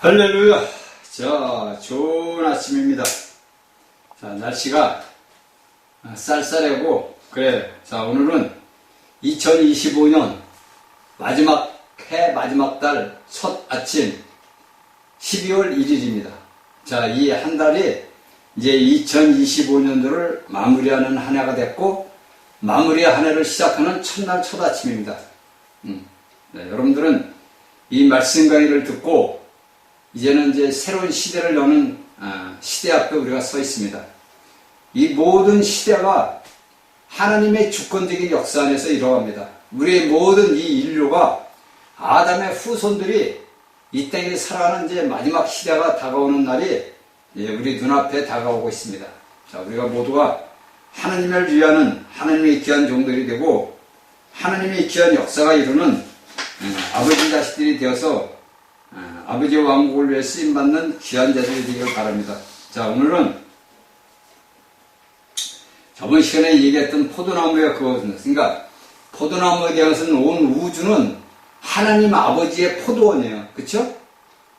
할렐루야. 자, 좋은 아침입니다. 자, 날씨가 쌀쌀하고 그래. 자, 오늘은 2025년 마지막 달 첫 아침 12월 1일입니다. 자, 이 한 달이 이제 2025년도를 마무리하는 한 해가 됐고, 마무리 한 해를 시작하는 첫날 첫 아침입니다. 네, 여러분들은 이 말씀 강의를 듣고 이제는 이제 새로운 시대를 여는 시대 앞에 우리가 서 있습니다. 이 모든 시대가 하나님의 주권적인 역사 안에서 이루어갑니다. 우리의 모든 이 인류가 아담의 후손들이 이 땅에 살아가는 이제 마지막 시대가 다가오는 날이 우리 눈앞에 다가오고 있습니다. 자, 우리가 모두가 하나님을 위하는 하나님의 귀한 종들이 되고 하나님의 귀한 역사가 이루는 아버지 자식들이 되어서 아버지의 왕국을 위해 쓰임받는 귀한 자들이 되기를 바랍니다. 자, 오늘은 저번 시간에 얘기했던 포도나무의 그것은, 그러니까 포도나무에 대해서는 온 우주는 하나님 아버지의 포도원이에요. 그쵸?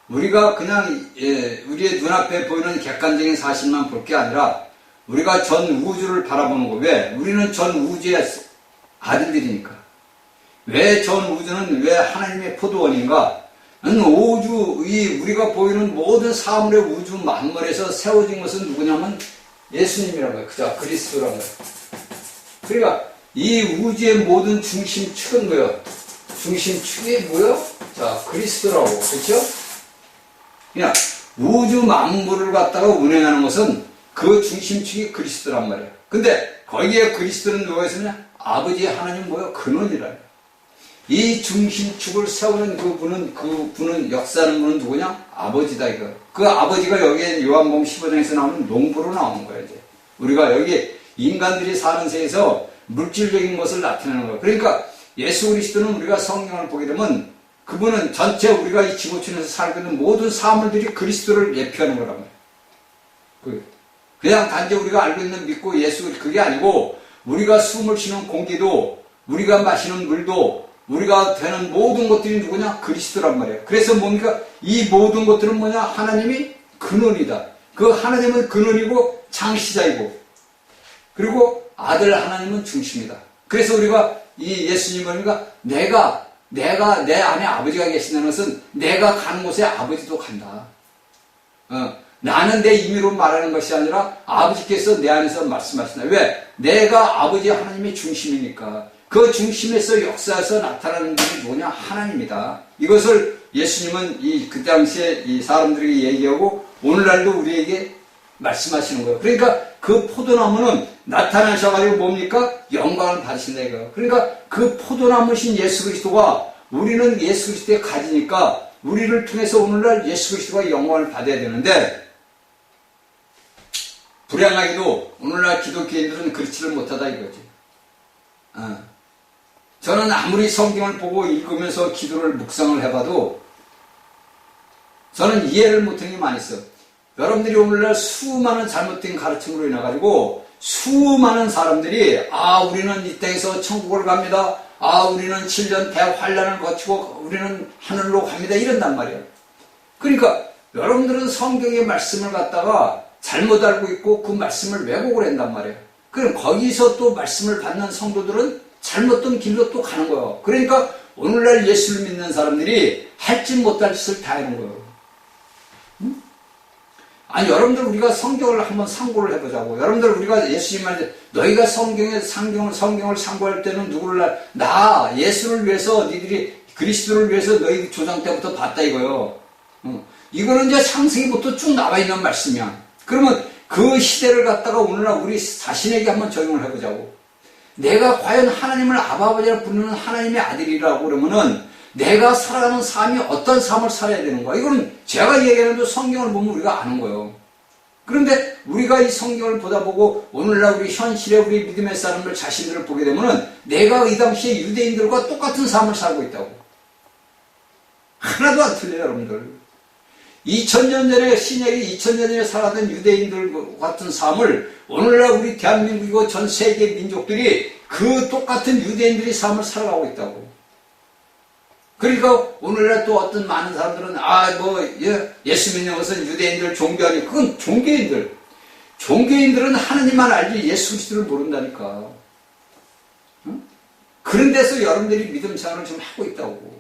우리가 그냥 우리의 눈앞에 보이는 객관적인 사실만 볼 게 아니라 우리가 전 우주를 바라보는 거. 왜? 우리는 전 우주의 아들들이니까. 왜 전 우주는 왜 하나님의 포도원인가? 우주, 우리가 보이는 모든 사물의 우주 만물에서 세워진 것은 누구냐면 예수님이라고 해요. 그죠? 그리스도라고 해요. 그러니까 이 우주의 모든 중심축은 뭐예요? 중심축이 뭐예요? 자, 그리스도라고. 그렇죠? 그냥 우주 만물을 갖다가 운행하는 것은 그 중심축이 그리스도란 말이에요. 근데 거기에 그리스도는 누가 있으냐? 아버지 하나님 뭐예요? 근원이라. 이 중심축을 세우는 그분은 역사하는 분은 누구냐? 아버지다 이거. 그 아버지가 여기에 요한복음 15장에서 나오는 농부로 나오는 거예요. 이제 우리가 여기 인간들이 사는 세에서 물질적인 것을 나타내는 거예요. 그러니까 예수 그리스도는 우리가 성경을 보게 되면 그분은 전체 우리가 이 지구촌에서 살고 있는 모든 사물들이 그리스도를 예표하는 거란 말이에요. 그냥 단지 우리가 알고 있는 믿고 예수 그게 아니고 우리가 숨을 쉬는 공기도 우리가 마시는 물도 우리가 되는 모든 것들이 누구냐? 그리스도란 말이에요. 그래서 뭡니까? 이 모든 것들은 뭐냐? 하나님이 근원이다. 그 하나님은 근원이고 창시자이고 그리고 아들 하나님은 중심이다. 그래서 우리가 이 예수님을 내가 내 안에 아버지가 계신다는 것은 내가 가는 곳에 아버지도 간다. 나는 내 임의로 말하는 것이 아니라 아버지께서 내 안에서 말씀하신다. 왜? 내가 아버지 하나님의 중심이니까. 그 중심에서 역사에서 나타나는 분이 누구냐? 하나님이다. 이것을 예수님은 그 당시에 이 사람들에게 얘기하고 오늘날도 우리에게 말씀하시는 거예요. 그러니까 그 포도나무는 나타나셔가지고 뭡니까? 영광을 받으신다 이거예요. 그러니까 그 포도나무신 예수 그리스도가 우리는 예수 그리스도에 가지니까 우리를 통해서 오늘날 예수 그리스도가 영광을 받아야 되는데 불행하게도 오늘날 기독교인들은 그렇지를 못하다 이거지. 저는 아무리 성경을 보고 읽으면서 기도를 묵상을 해봐도 저는 이해를 못하는 게 많이 있어요. 여러분들이 오늘날 수많은 잘못된 가르침으로 인해가지고 수많은 사람들이 우리는 이 땅에서 천국을 갑니다. 우리는 7년 대환란을 거치고 우리는 하늘로 갑니다. 이런단 말이에요. 그러니까 여러분들은 성경의 말씀을 갖다가 잘못 알고 있고 그 말씀을 왜곡을 한단 말이에요. 그럼 거기서 또 말씀을 받는 성도들은 잘못된 길로 또 가는 거예요. 그러니까 오늘날 예수를 믿는 사람들이 할지 못할 짓을 다 하는 거예요. 여러분들 우리가 성경을 한번 상고를 해보자고. 여러분들 우리가 예수님한테 너희가 성경을 상고할 때는 누구를 나 예수를 위해서 니들이 그리스도를 위해서 너희 조상 때부터 봤다 이거요. 이거는 이제 창세기부터 쭉 나와 있는 말씀이야. 그러면 그 시대를 갖다가 오늘날 우리 자신에게 한번 적용을 해보자고. 내가 과연 하나님을 아버지라 부르는 하나님의 아들이라고 그러면은 내가 살아가는 삶이 어떤 삶을 살아야 되는 거야. 이거는 제가 얘기하는 성경을 보면 우리가 아는 거예요. 그런데 우리가 이 성경을 보다 보고 오늘날 우리 현실의 우리 믿음의 사람들 자신들을 보게 되면은 내가 이 당시에 유대인들과 똑같은 삶을 살고 있다고. 하나도 안 틀려요, 여러분들. 2000년 전에 신약이 2000년 전에 살았던 유대인들 같은 삶을 오늘날 우리 대한민국이고 전 세계 민족들이 그 똑같은 유대인들의 삶을 살아가고 있다고. 그러니까 오늘날 또 어떤 많은 사람들은 예수 믿는 것은 유대인들 종교하니 그건 종교인들. 종교인들은 하느님만 알지 예수 그리스도를 모른다니까. 응? 그런 데서 여러분들이 믿음 생활을 좀 하고 있다고.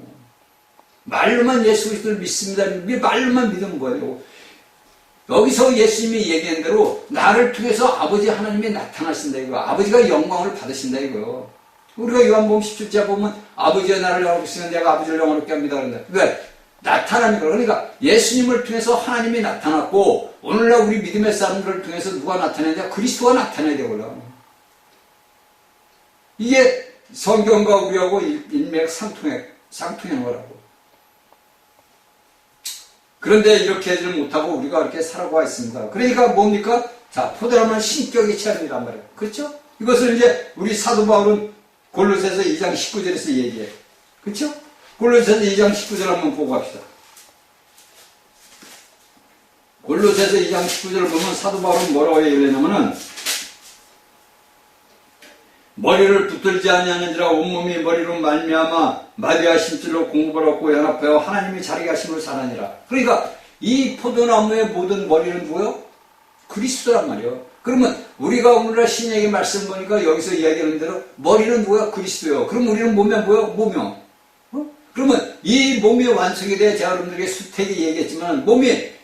말로만 예수 그리스도를 믿습니다. 말로만 믿으면 뭐예요? 여기서 예수님이 얘기한 대로 나를 통해서 아버지 하나님이 나타나신다 이거. 아버지가 영광을 받으신다 이거. 우리가 요한복음 17절 보면 아버지가 나를 영화롭게 하시면 내가 아버지를 영화롭게 합니다. 그런데 왜? 나타나는 거. 그러니까 예수님을 통해서 하나님이 나타났고 오늘날 우리 믿음의 사람들을 통해서 누가 나타나냐? 그리스도가 나타나야 되거든. 이게 성경과 우리하고 일맥상통하는 거라고. 그런데 이렇게 하지 못하고 우리가 이렇게 살아가 있습니다. 그러니까 뭡니까? 자, 포도나무는 신격의 체험이란 말이에요. 그렇죠? 이것을 이제 우리 사도 바울은 골로새서 2장 19절에서 얘기해. 그렇죠? 골로새서 2장 19절 한번 보고 갑시다. 골로새서 2장 19절을 보면 사도 바울은 뭐라고 얘기하냐면은 머리를 붙들지 아니하는지라 온몸이 머리로 말미암아 마디와 심줄로 공급을 얻고 연합하여 하나님이 자리게 하심을 사나니라. 그러니까 이 포도나무의 모든 머리는 뭐요? 그리스도란 말이요. 그러면 우리가 오늘날 신약의 말씀 보니까 여기서 이야기하는 대로 머리는 뭐야? 그리스도요. 그럼 우리는 몸면 뭐야? 몸이요. 그러면 이 몸이 완성이 돼야 제가 여러분들에게 수태기 얘기했지만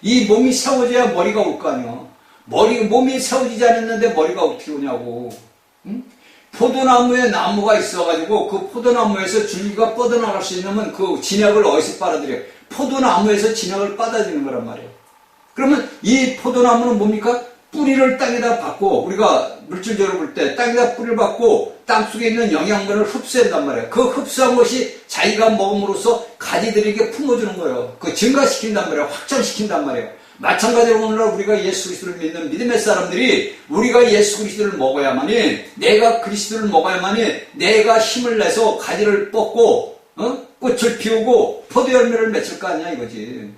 이 몸이 세워져야 머리가 올 거 아니에요. 몸이 세워지지 않았는데 머리가 어떻게 오냐고. 응? 포도나무에 나무가 있어가지고 그 포도나무에서 줄기가 뻗어나갈 수 있는 그 진액을 어디서 빨아들여요? 포도나무에서 진액을 빨아들이는 거란 말이에요. 그러면 이 포도나무는 뭡니까? 뿌리를 땅에다 받고 우리가 물질적으로 볼 때 땅에다 뿌리를 받고 땅속에 있는 영양분을 흡수한단 말이에요. 그 흡수한 것이 자기가 먹음으로써 가지들에게 품어주는 거예요. 그 증가시킨단 말이에요. 확장시킨단 말이에요. 마찬가지로 오늘날 우리가 예수 그리스도를 믿는 믿음의 사람들이 우리가 예수 그리스도를 먹어야만이 내가 그리스도를 먹어야만이 내가 힘을 내서 가지를 뻗고 꽃을 피우고 포도 열매를 맺을 거 아니야 이거지.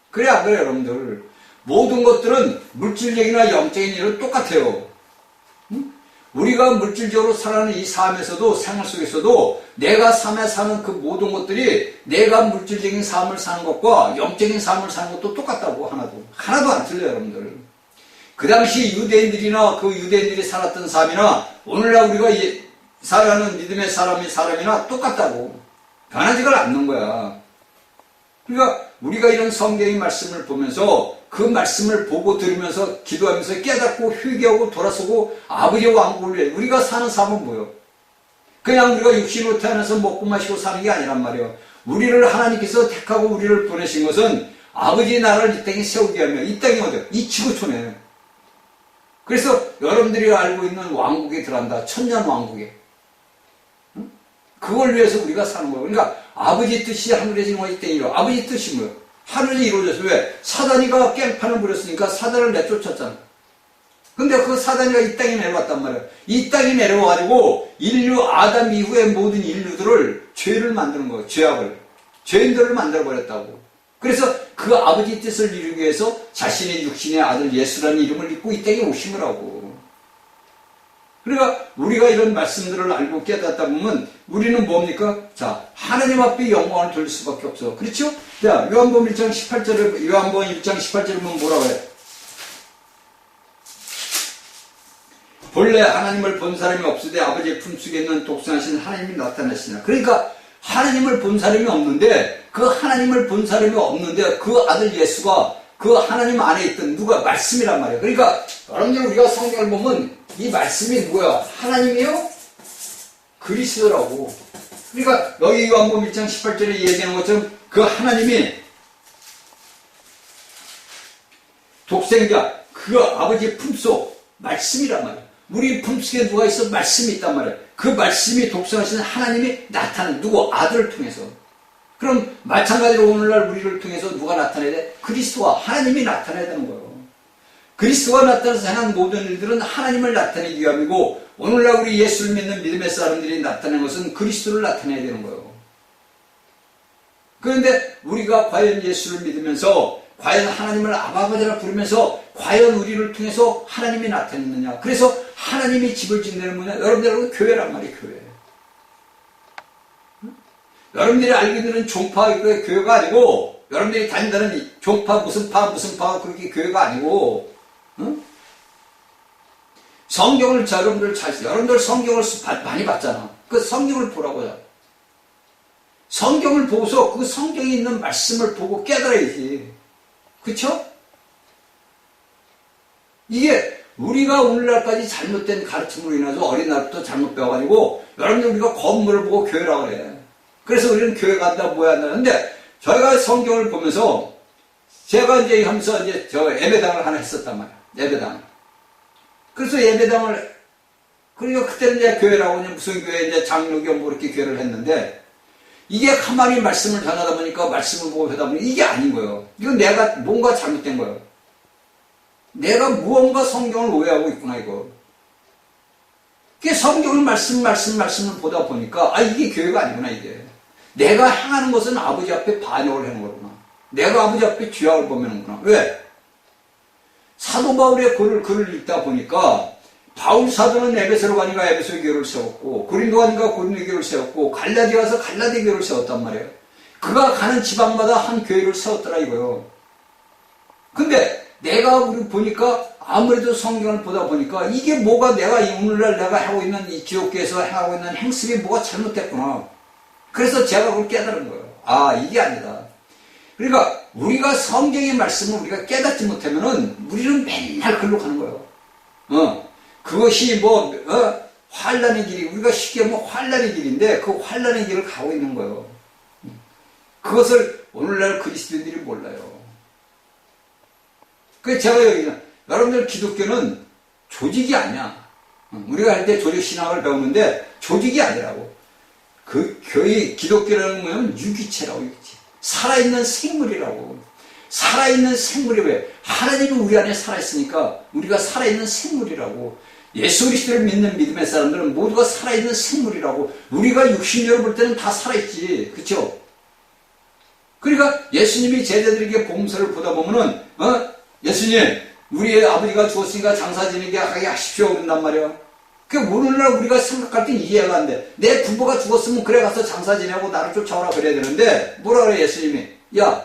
그래 안 그래 여러분들. 모든 것들은 물질적이나 영적인 일은 똑같아요. 우리가 물질적으로 살아가는 이 삶에서도 생활 속에서도 내가 삶에 사는 그 모든 것들이 내가 물질적인 삶을 사는 것과 영적인 삶을 사는 것도 똑같다고 하나도 안 틀려요 여러분들. 그 당시 유대인들이나 그 유대인들이 살았던 삶이나 오늘날 우리가 살아가는 믿음의 사람이나 똑같다고. 변하지가 않는 거야. 그러니까 우리가 이런 성경의 말씀을 보면서 그 말씀을 보고 들으면서 기도하면서 깨닫고 회개하고 돌아서고 아버지의 왕국을 위해 우리가 사는 삶은 뭐예요? 그냥 우리가 육신으로 태어나서 먹고 마시고 사는 게 아니란 말이에요. 우리를 하나님께서 택하고 우리를 보내신 것은 아버지의 나라를 이 땅에 세우게 하며 이 땅이 어디요? 이 지구촌에. 그래서 여러분들이 알고 있는 왕국에 들어간다. 천년 왕국에. 그걸 위해서 우리가 사는 거예요. 그러니까 아버지 뜻이 하늘에 지는 것이 땡이로. 아버지 뜻이 뭐예요? 하늘이 이루어졌어요. 왜? 사단이가 깽판을 부렸으니까 사단을 내쫓았잖아. 근데 그 사단이가 이 땅에 내려왔단 말이에요. 이 땅에 내려와가지고 인류 아담 이후의 모든 인류들을 죄를 만드는 거예요. 죄악을. 죄인들을 만들어버렸다고. 그래서 그 아버지 뜻을 이루기 위해서 자신의 육신의 아들 예수라는 이름을 믿고 이 땅에 오신 거라고. 그러니까 우리가 이런 말씀들을 알고 깨닫다 보면 우리는 뭡니까? 자, 하나님 앞에 영광을 돌릴 수밖에 없어. 그렇죠? 자, 요한복음 1장 18절을 보면 뭐라고 해요? 본래 하나님을 본 사람이 없으되 아버지의 품속에 있는 독생하신 하나님이 나타나시나. 그러니까 하나님을 본 사람이 없는데 그 하나님을 본 사람이 없는데 그 아들 예수가 그 하나님 안에 있던 누가 말씀이란 말이에요. 그러니까 여러분들 우리가 성경을 보면 이 말씀이 뭐야? 하나님이요? 그리스도라고. 그러니까 여기 요한복음 1장 18절에 얘기하는 것처럼 그 하나님이 독생자 그 아버지의 품속 말씀이란 말이에요. 우리 품속에 누가 있어? 말씀이 있단 말이에요. 그 말씀이 독생하신 하나님이 나타나는 누구? 아들을 통해서. 그럼 마찬가지로 오늘날 우리를 통해서 누가 나타나야 돼? 그리스도와 하나님이 나타나야 되는 거예요. 그리스도가 나타나서 행한 모든 일들은 하나님을 나타내기 위함이고 오늘날 우리 예수를 믿는 믿음의 사람들이 나타내는 것은 그리스도를 나타내야 되는 거예요. 그런데 우리가 과연 예수를 믿으면서 과연 하나님을 아버지라 부르면서 과연 우리를 통해서 하나님이 나타냈느냐. 그래서 하나님이 집을 짓는 데는 뭐냐? 여러분들 교회란 말이에요. 교회. 여러분들이 알게 되는 종파 교회가 아니고, 여러분들이 다닌다는 이 종파 무슨 파 그렇게 교회가 아니고, 응? 성경을 여러분들 성경을 많이 봤잖아. 그 성경을 보라고요. 성경을 보고서 그 성경에 있는 말씀을 보고 깨달아야지. 그쵸? 이게 우리가 오늘날까지 잘못된 가르침으로 인해서 어린 날부터 잘못 배워가지고 여러분들 우리가 건물을 보고 교회라고 그래. 그래서 우리는 교회 간다 뭐야 한다는데 저희가 성경을 보면서 제가 이제 하면서 이제 저 예배당을 하나 했었단 말이야. 예배당. 그래서 예배당을 그러니까 그때는 이제 교회라고 그냥 무슨 교회 이제 장로교 뭐 이렇게 교회를 했는데 이게 가만히 말씀을 전하다 보니까 말씀을 보고 하다 보니 이게 아닌 거예요. 이건 내가 뭔가 잘못된 거예요. 내가 무언가 성경을 오해하고 있구나 이거. 그게 성경을 말씀을 보다 보니까 아 이게 교회가 아니구나 이게. 내가 행하는 것은 아버지 앞에 반역을 하는 거구나. 내가 아버지 앞에 죄악을 범하는구나. 왜? 사도 바울의 글을 읽다 보니까 바울 사도는 에베소로 가니까 에베소 교회를 세웠고 고린도 가니까 고린도 교회를 세웠고 갈라디 가서 갈라디 교회를 세웠단 말이에요. 그가 가는 지방마다 한 교회를 세웠더라 이거요. 근데 내가 우리 보니까 아무래도 성경을 보다 보니까 이게 뭐가 내가 오늘날 내가 하고 있는 이 기독교에서 행하고 있는 행습이 뭐가 잘못됐구나. 그래서 제가 그걸 깨달은 거예요. 아 이게 아니다. 그러니까 우리가 성경의 말씀을 우리가 깨닫지 못하면은 우리는 맨날 글로 가는 거예요. 그것이 환란의 길이 우리가 쉽게 하면 환란의 길인데 그 환란의 길을 가고 있는 거예요. 그것을 오늘날 그리스도인들이 몰라요. 그래서 제가 여기는 여러분들 기독교는 조직이 아니야. 우리가 할 때 조직신학을 배우는데 조직이 아니라고. 그 교회 기독교라는 거는 유기체라고 유기체. 살아있는 생물이라고. 살아있는 생물이 왜? 하나님이 우리 안에 살아있으니까 우리가 살아있는 생물이라고. 예수 그리스도를 믿는 믿음의 사람들은 모두가 살아있는 생물이라고. 우리가 육신적으로 볼 때는 다 살아있지. 그쵸? 그러니까 예수님이 제자들에게 복음서를 보다 보면은 예수님 우리의 아버지가 죽었으니까 장사 지내게 하게 하십시오 그런단 말이야. 그 오늘날 우리가 생각할 땐 이해가 안 돼. 내 부모가 죽었으면 그래 가서 장사 지내고 나를 쫓아오라 그래야 되는데 뭐라 그래 예수님이. 야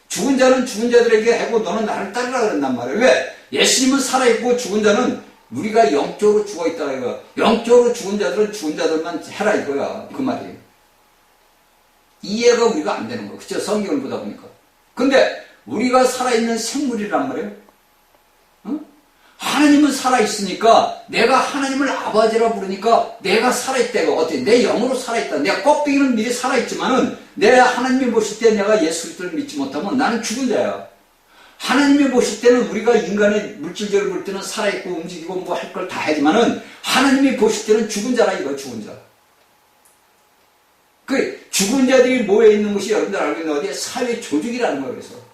죽은 자는 죽은 자들에게 하고 너는 나를 따르라 그랬단 말이야. 왜? 예수님은 살아있고 죽은 자는 우리가 영적으로 죽어있다 이거야. 영적으로 죽은 자들은 죽은 자들만 해라 이거야. 그 말이. 이해가 우리가 안 되는 거야. 그쵸? 성경을 보다 보니까. 근데 우리가 살아있는 생물이란 말이에요. 하나님은 살아있으니까 내가 하나님을 아버지라 부르니까 내가 살아있다고. 어때? 내 영으로 살아있다. 내가 껍데기는 미리 살아있지만은 내 하나님이 보실 때 내가 예수 그리스도를 믿지 못하면 나는 죽은 자야. 하나님이 보실 때는 우리가 인간의 물질적으로 볼 때는 살아있고 움직이고 뭐 할 걸 다 하지만은 하나님이 보실 때는 죽은 자라 이거 죽은 자. 그 죽은 자들이 모여 있는 것이 여러분들 알고 있는 어디에 사회 조직이라는 거예요. 그래서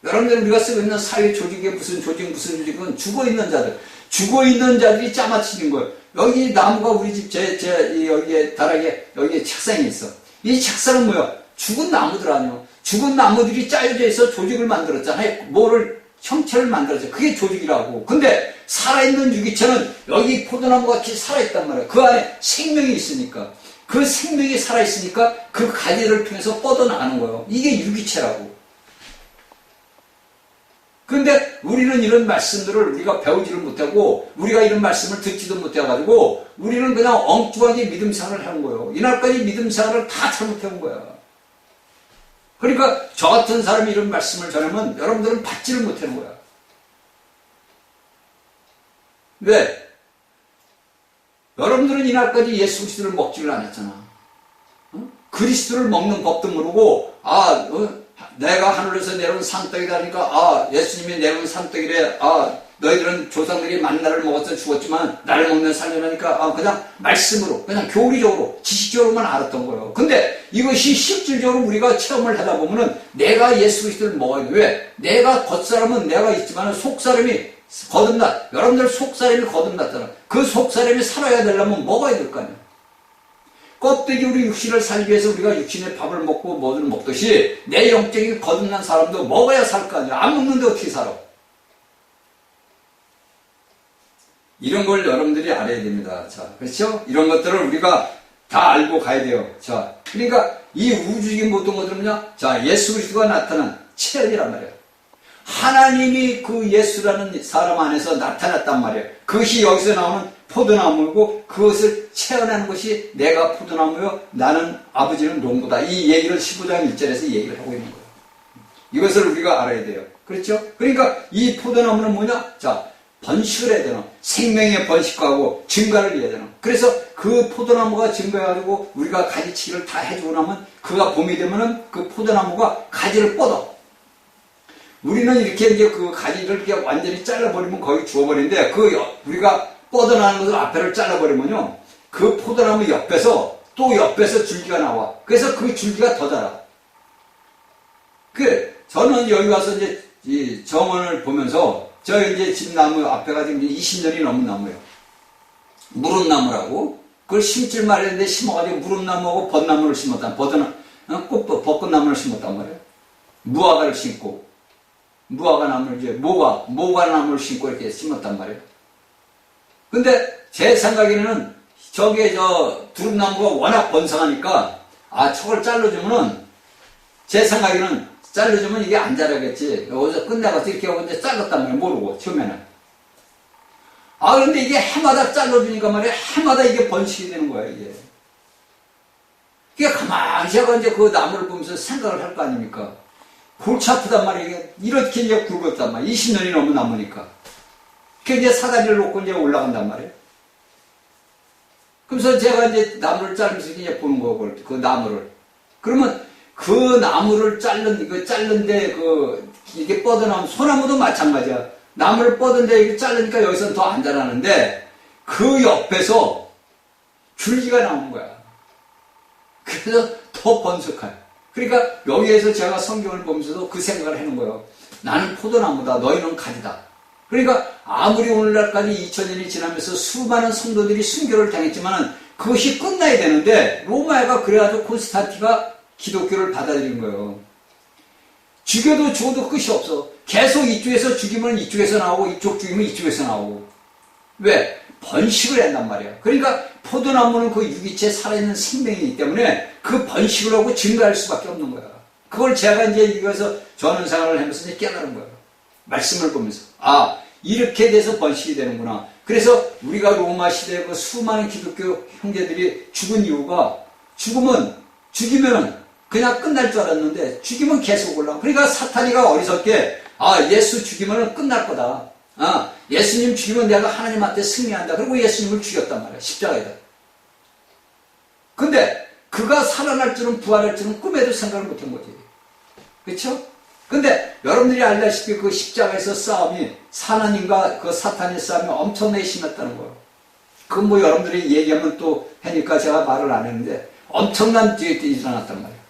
여러분들 우리가 쓰고 있는 사회 조직에 무슨 조직은 죽어있는 자들. 죽어있는 자들이 짜맞추는 거예요. 여기 나무가 우리 집, 여기에 다락에, 여기에 책상이 있어. 이 책상은 뭐야? 죽은 나무들 아니요. 죽은 나무들이 짜여져 있어 조직을 만들었잖아요. 뭐를, 형체를 만들었죠. 그게 조직이라고. 근데 살아있는 유기체는 여기 포도나무 같이 살아있단 말이에요. 그 안에 생명이 있으니까. 그 생명이 살아있으니까 그 가지를 통해서 뻗어나가는 거예요. 이게 유기체라고. 그런데 우리는 이런 말씀들을 우리가 배우지를 못하고 우리가 이런 말씀을 듣지도 못해가지고 우리는 그냥 엉뚱하게 믿음 생활을 하는 거예요. 이날까지 믿음 생활을 다 잘못해온 거야. 그러니까 저 같은 사람이 이런 말씀을 전하면 여러분들은 받지를 못하는 거야. 왜? 여러분들은 이날까지 예수 그리스도를 먹지를 않았잖아. 그리스도를 먹는 법도 모르고 내가 하늘에서 내려온 산떡이다 하니까 예수님이 내려온 산떡이래. 너희들은 조상들이 만나를 먹어서 죽었지만 나를 먹는 살려나니까 그냥 말씀으로 그냥 교리적으로 지식적으로만 알았던 거예요. 근데 이것이 실질적으로 우리가 체험을 하다 보면은 내가 예수 그리스도를 먹어야 돼. 왜? 내가 겉사람은 내가 있지만 속사람이 거듭나. 여러분들 속사람이 거듭났잖아. 그 속사람이 살아야 되려면 먹어야 될 거 아니야. 껍데기 우리 육신을 살기 위해서 우리가 육신의 밥을 먹고 뭐를 먹듯이 내 영적인 거듭난 사람도 먹어야 살 거 아니야. 안 먹는데 어떻게 살아? 이런 걸 여러분들이 알아야 됩니다. 자, 그렇죠? 이런 것들을 우리가 다 알고 가야 돼요. 자, 그러니까 이 우주적인 모든 것들은요, 자, 예수 그리스도가 나타난 체험이란 말이에요. 하나님이 그 예수라는 사람 안에서 나타났단 말이에요. 그것이 여기서 나오는 포도나무이고 그것을 체험하는 것이 내가 포도나무요 나는 아버지는 농부다. 이 얘기를 15장 1절에서 얘기를 하고 있는 거예요. 이것을 우리가 알아야 돼요. 그렇죠? 그러니까 이 포도나무는 뭐냐? 자, 번식을 해야 되나? 생명의 번식하고 증가를 해야 되나? 그래서 그 포도나무가 증가해가지고 우리가 가지치기를 다 해주고 나면 그가 봄이 되면은 그 포도나무가 가지를 뻗어. 우리는 이렇게 이제 그 가지를 이렇게 완전히 잘라버리면 거의 죽어버리는데 우리가 뻗어나는 것을 앞에를 잘라버리면요. 그 포도나무 옆에서 또 옆에서 줄기가 나와. 그래서 그 줄기가 더 자라. 저는 여기 와서 이제 이 정원을 보면서 저 이제 집 나무 앞에가 지금 20년이 넘은 나무예요. 무릎나무라고. 그걸 심질 말했는데 심어가지고 무릎나무하고 벚나무를 심었단, 벚꽃나무를 심었단 말이에요. 무화과를 심고, 무화과 나무를 이제 모과 나무를 심고 이렇게 심었단 말이에요. 근데 제 생각에는 저게 두릅나무가 워낙 번성하니까, 저걸 잘라주면은, 제 생각에는 잘라주면 이게 안 자라겠지. 어디서 끝내가서 이렇게 하고 이제 잘랐단 말이에요. 모르고, 처음에는. 그런데 이게 해마다 잘라주니까 말이에요. 해마다 이게 번식이 되는 거예요, 이게. 그게 가만히 제가 이제 그 나무를 보면서 생각을 할 거 아닙니까? 골치 아프단 말이에요. 이게 이렇게 이제 굵었단 말이에요. 20년이 넘은 나무니까. 그게 이제 사다리를 놓고 이제 올라간단 말이에요. 그래서 제가 이제 나무를 자르면서 이제 보는 거고, 그 나무를. 그러면 그 나무를 자른데 이게 뻗어나오면 소나무도 마찬가지야. 나무를 뻗은데 이게 자르니까 여기서는 더 안 자라는데 그 옆에서 줄기가 나오는 거야. 그래서 더 번식해요. 그러니까 여기에서 제가 성경을 보면서도 그 생각을 하는 거예요. 나는 포도나무다. 너희는 가지다. 그러니까 아무리 오늘날까지 2000년이 지나면서 수많은 성도들이 순교를 당했지만 그것이 끝나야 되는데 로마가 그래가지고 콘스탄티가 기독교를 받아들인 거예요. 죽여도 죽어도 끝이 없어. 계속 이쪽에서 죽이면 이쪽에서 나오고 이쪽 죽이면 이쪽에서 나오고. 왜? 번식을 한단 말이야. 그러니까 포도나무는 그 유기체에 살아있는 생명이기 때문에 그 번식을 하고 증가할 수밖에 없는 거야. 그걸 제가 이제 이거에서 전원생활을 하면서 이제 깨달은 거예요. 말씀을 보면서. 이렇게 돼서 번식이 되는구나. 그래서 우리가 로마 시대에 그 수많은 기독교 형제들이 죽은 이유가 죽이면 그냥 끝날 줄 알았는데 죽이면 계속 올라가. 그러니까 사탄이가 어리석게 예수 죽이면 끝날 거다. 예수님 죽이면 내가 하나님한테 승리한다. 그리고 예수님을 죽였단 말이야. 십자가에다. 근데 그가 살아날 줄은 부활할 줄은 꿈에도 생각을 못한 거지. 그렇죠? 근데 여러분들이 알다시피 그 십자가에서 싸움이 하나님과 그 사탄의 싸움이 엄청나게 심했다는 거예요. 그건 뭐 여러분들이 얘기하면 또 하니까 제가 말을 안 했는데 엄청난 뒤에 일어났단 말이에요.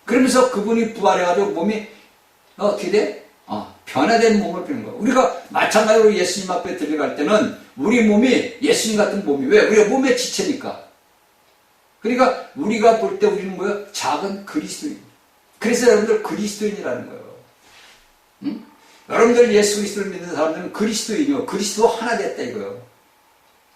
그러면서 그분이 부활해가지고 몸이 어떻게 돼? 변화된 몸을 펴는 거예요. 우리가 마찬가지로 예수님 앞에 들어갈 때는 우리 몸이 예수님 같은 몸이 왜? 우리가 몸의 지체니까. 그러니까 우리가 볼 때 우리는 뭐예요? 작은 그리스도인. 그래서 여러분들 그리스도인이라는 거예요. 응? 여러분들 예수 그리스도를 믿는 사람들은 그리스도인이요. 그리스도 하나 됐다 이거예요.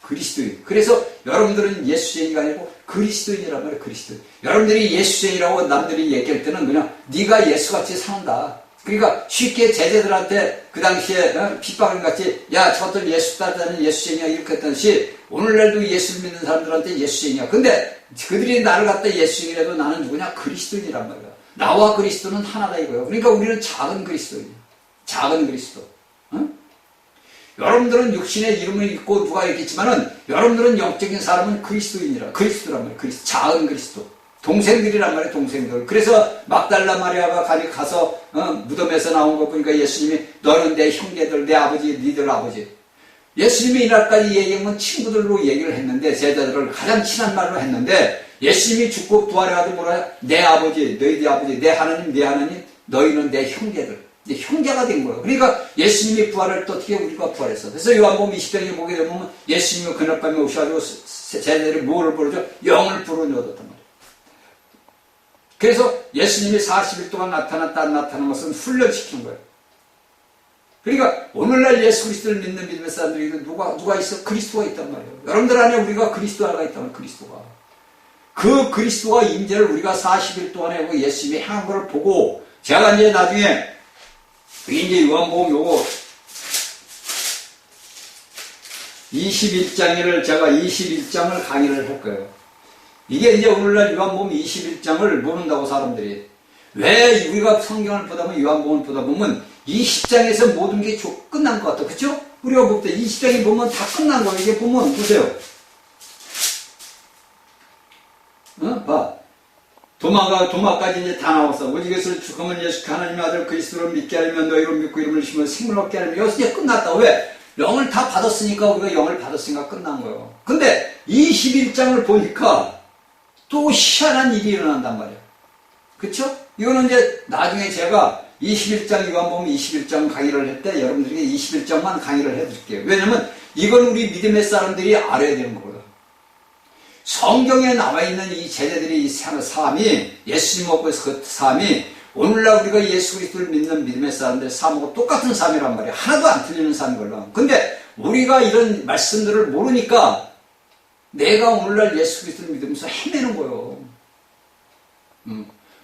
그리스도인. 그래서 여러분들은 예수쟁이가 아니고 그리스도인이란 말이에요. 그리스도인. 여러분들이 예수쟁이라고 남들이 얘기할 때는 그냥 네가 예수같이 산다. 그러니까 쉽게 제자들한테 그 당시에 핍박을 같이 저것들 예수 따르다는 예수쟁이야 이렇게 했듯이 오늘날도 예수를 믿는 사람들한테 예수쟁이야. 근데 그들이 나를 갖다 예수쟁이라도 나는 누구냐? 그리스도인이란 말이야. 나와 그리스도는 하나다 이거예요. 그러니까 우리는 작은 그리스도인. 작은 그리스도. 응? 여러분들은 육신의 이름을 입고 누가 있겠지만은 여러분들은 영적인 사람은 그리스도란 말이에요. 그리스도. 작은 그리스도. 동생들이란 말이에요. 동생들. 그래서 막달라 마리아가 가서 무덤에서 나온 거 보니까 예수님이 너는 내 형제들, 내 아버지, 니들 아버지. 예수님이 이날까지 얘기하면 친구들로 얘기를 했는데 제자들을 가장 친한 말로 했는데 예수님이 죽고 부활해가지고 뭐라 내 아버지, 너희들 아버지, 내 하나님, 너희는 내 형제들. 이제 형제가 된 거예요. 그러니까 예수님이 부활할 때 어떻게 우리가 부활했어. 그래서 요한복음 20장에 보게 되면 예수님이 그날 밤에 오셔가지고 제자들이 뭐를 부르죠? 영을 불어넣었단 말이에요. 그래서 예수님이 40일 동안 나타났다 안 나타난 것은 훈련시킨 거예요. 그러니까 오늘날 예수 그리스도를 믿는 믿음의 사람들이 누가 있어? 그리스도가 있단 말이에요. 여러분들 안에 우리가 그리스도가 있단 말이에요. 그리스도가. 그 그리스도가 임재를 우리가 40일 동안에 예수님이 행한 것을 보고 제가 이제 나중에 이제 요한복음 요거 21장을 제가 21장을 강의를 할 거예요. 이게 이제 오늘날 요한복음 21장을 모른다고 사람들이. 왜 우리가 성경을 보다 보면 요한복음을 보다 보면 20장에서 모든 게 끝난 것 같아. 그쵸? 우리가 볼 때 20장에 보면 다 끝난 거예요. 이게 보면 보세요. 봐. 도마까지 이제 다 나왔어. 오직 예수를 죽으면 예수 하나님의 아들 그리스도를 믿게 하려면 너희를 믿고 이름을 심으면 생명을 얻게 하려면 여기서 이제 끝났다. 왜? 영을 다 받았으니까 우리가 영을 받았으니까 끝난 거예요. 근데 21장을 보니까 또 희한한 일이 일어난단 말이에요. 그쵸? 이거는 이제 나중에 제가 21장 요한복음 21장 강의를 할 때 여러분들에게 21장만 강의를 해드릴게요. 왜냐면 이건 우리 믿음의 사람들이 알아야 되는 거예요. 성경에 나와 있는 이 제자들의 이 삶이 예수님 먹고 그 삶이 오늘날 우리가 예수 그리스도를 믿는 믿음의 사람들의 삶하고 똑같은 삶이란 말이에요. 하나도 안 틀리는 삶이걸로. 근데 우리가 이런 말씀들을 모르니까 내가 오늘날 예수 그리스도를 믿으면서 헤매는 거예요.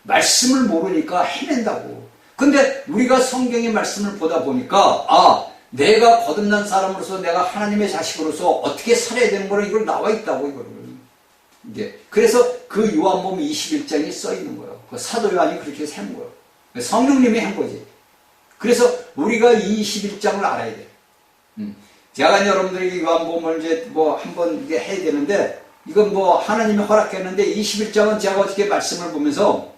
말씀을 모르니까 헤맨다고. 근데 우리가 성경의 말씀을 보다 보니까 내가 거듭난 사람으로서 내가 하나님의 자식으로서 어떻게 살아야 되는 거는 이걸 나와 있다고 이거를. 이게 그래서 그 요한복음 21장이 써 있는 거예요. 그 사도 요한이 그렇게 세운 거예요. 성령님이 한 거지. 그래서 우리가 21장을 알아야 돼. 제가 여러분들에게 요한복음을 이제 뭐 한번 이게 해야 되는데 이건 뭐 하나님이 허락했는데 21장은 제가 어떻게 말씀을 보면서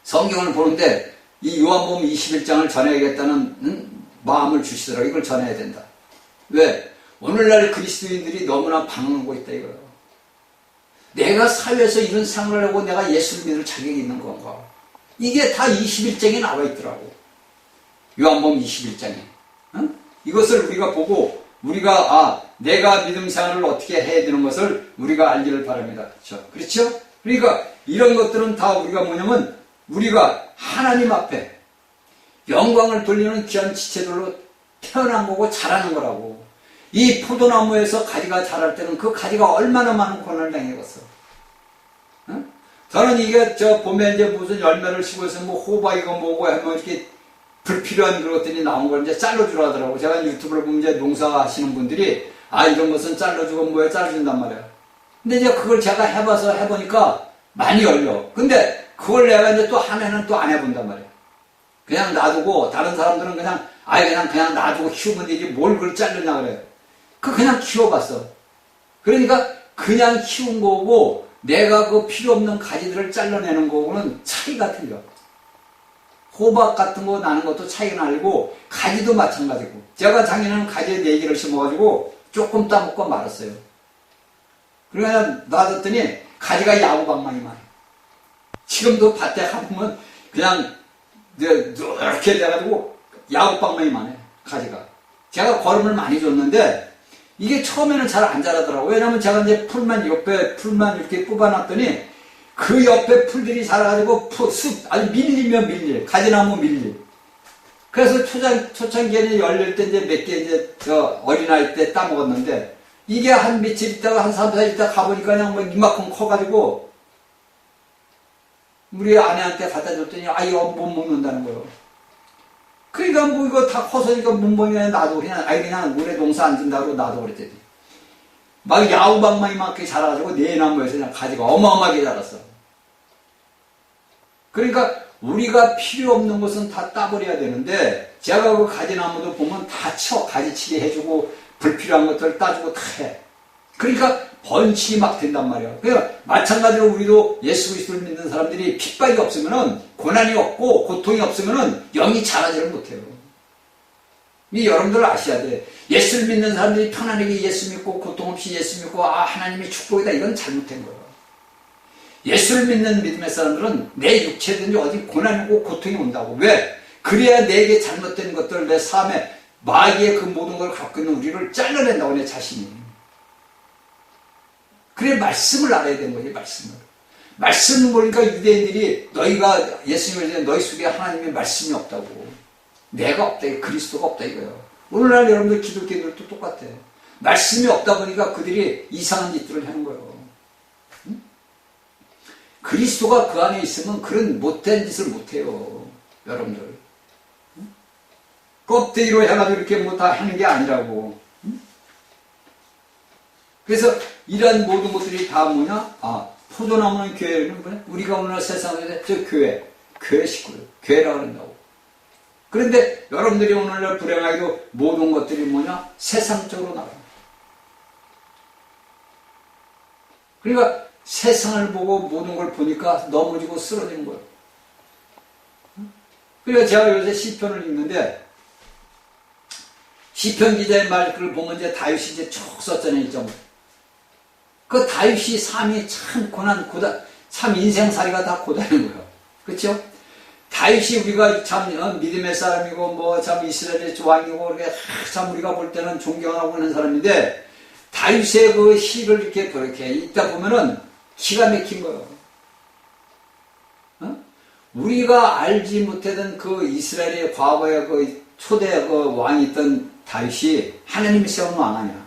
성경을 보는데 이 요한복음 21장을 전해야겠다는 마음을 주시더라고요. 이걸 전해야 된다. 왜? 오늘날 그리스도인들이 너무나 방황하고 있다 이거예요. 내가 사회에서 이런 생활을 하고 내가 예수를 믿을 자격이 있는 건가? 이게 다 21장에 나와 있더라고. 요한복음 21장에. 이것을 우리가 보고 우리가 내가 믿음 생활을 어떻게 해야 되는 것을 우리가 알기를 바랍니다. 그렇죠? 그러니까 이런 것들은 다 우리가 뭐냐면 우리가 하나님 앞에 영광을 돌리는 귀한 지체들로 태어난 거고 자라는 거라고. 이 포도나무에서 가지가 자랄 때는 그 가지가 얼마나 많은 고난을 당해갔어. 저는 이게 보면 이제 무슨 열매를 씹어서 뭐 호박이고 뭐고 하면 이렇게 불필요한 그런 것들이 나온 걸 이제 잘라주라 하더라고. 제가 유튜브를 보면 이제 농사하시는 분들이 이런 것은 잘라주고 뭐에 잘라준단 말이야. 근데 이제 그걸 제가 해보니까 많이 열려. 근데 그걸 내가 이제 또 한 해는 또 안 해본단 말이야. 그냥 놔두고 다른 사람들은 그냥 놔두고 키우면 되지 뭘 그걸 자르냐 그래. 그냥 키워봤어. 그러니까 그냥 키운 거고 내가 그 필요 없는 가지들을 잘라내는 거고는 차이가 틀려. 호박 같은 거 나는 것도 차이가 나고 가지도 마찬가지고. 제가 작년에는 가지에 4개를 심어가지고 조금 따먹고 말았어요. 그러니까 놔뒀더니 가지가 야구방망이 많아. 지금도 밭에 가보면 그냥 이렇게 돼가지고 야구방망이 많아요. 가지가. 제가 거름을 많이 줬는데 이게 처음에는 잘 안 자라더라고요. 왜냐면 제가 이제 옆에 풀만 이렇게 뽑아놨더니 그 옆에 풀들이 자라가지고 아주 밀리면 밀릴. 가지나무 밀릴. 그래서 초창기에는 열릴 때 이제 몇 개 이제 어린아이 때 따먹었는데 이게 한 며칠 있다가 한 3, 4일 있다가 가보니까 그냥 뭐 이만큼 커가지고 우리 아내한테 갖다 줬더니 이거 못 먹는다는 거예요. 그러니까 뭐 이거 다 커서 이거 못 먹냐 놔도 그냥 올해 농사 안 진다고 놔도 그랬더니 막 야우방망이만큼 자라가지고 내 나무에서 그냥 가지가 어마어마하게 자랐어. 그러니까 우리가 필요 없는 것은 다 따버려야 되는데 제가 그 가지나무도 보면 다 가지치게 해주고 불필요한 것들 따주고 다 해. 그러니까 번식이 막 된단 말이야. 그러니까 마찬가지로 우리도 예수 그리스도를 믿는 사람들이 핍박이 없으면은 고난이 없고 고통이 없으면은 영이 자라지를 못해요. 이 여러분들 아셔야 돼. 예수를 믿는 사람들이 편안하게 예수 믿고 고통 없이 예수 믿고 하나님의 축복이다. 이건 잘못된 거예요. 예수를 믿는 믿음의 사람들은 내 육체든지 어디 고난이 오고 고통이 온다고. 왜? 그래야 내게 잘못된 것들 내 삶에 마귀의 그 모든 걸 갖고 있는 우리를 잘라낸다고 내 자신이. 그래 말씀을 알아야 되는 거지. 말씀을 보니까 유대인들이 너희가 예수님을 믿는 너희 속에 하나님의 말씀이 없다고. 내가 없다. 그리스도가 없다 이거예요. 오늘날 여러분들 기독교인들도 똑같아. 말씀이 없다 보니까 그들이 이상한 짓들을 하는 거예요. 응? 그리스도가 그 안에 있으면 그런 못된 짓을 못해요. 여러분들. 껍데기로 해가지고 이렇게 뭐 다 하는 게 아니라고. 그래서 이런 모든 것들이 다 뭐냐? 포도나무는 교회는 뭐냐? 우리가 오늘 세상에 저 교회 식구들, 교회라고 한다고. 그런데 여러분들이 오늘날 불행하게도 모든 것들이 뭐냐? 세상적으로 나가요. 그러니까 세상을 보고 모든 걸 보니까 넘어지고 쓰러지는 거예요. 그러니까 제가 요새 시편을 읽는데 시편 기자의 말을 보면 이제 다윗이 이제 쭉 썼잖아요, 이 점을. 그 다윗이 삶이 참 참 인생살이가 다 고단한 거예요. 그렇죠? 다윗이 우리가 참 믿음의 사람이고 뭐 참 이스라엘의 왕이고 그렇게 참 우리가 볼 때는 존경하고 하는 사람인데 다윗의 그 시를 이렇게 읽다 보면은 기가 막힌 거예요. 우리가 알지 못하던 그 이스라엘의 과거의 그 초대 그 왕이 있던 다윗이 하나님이 세운 왕 아니야.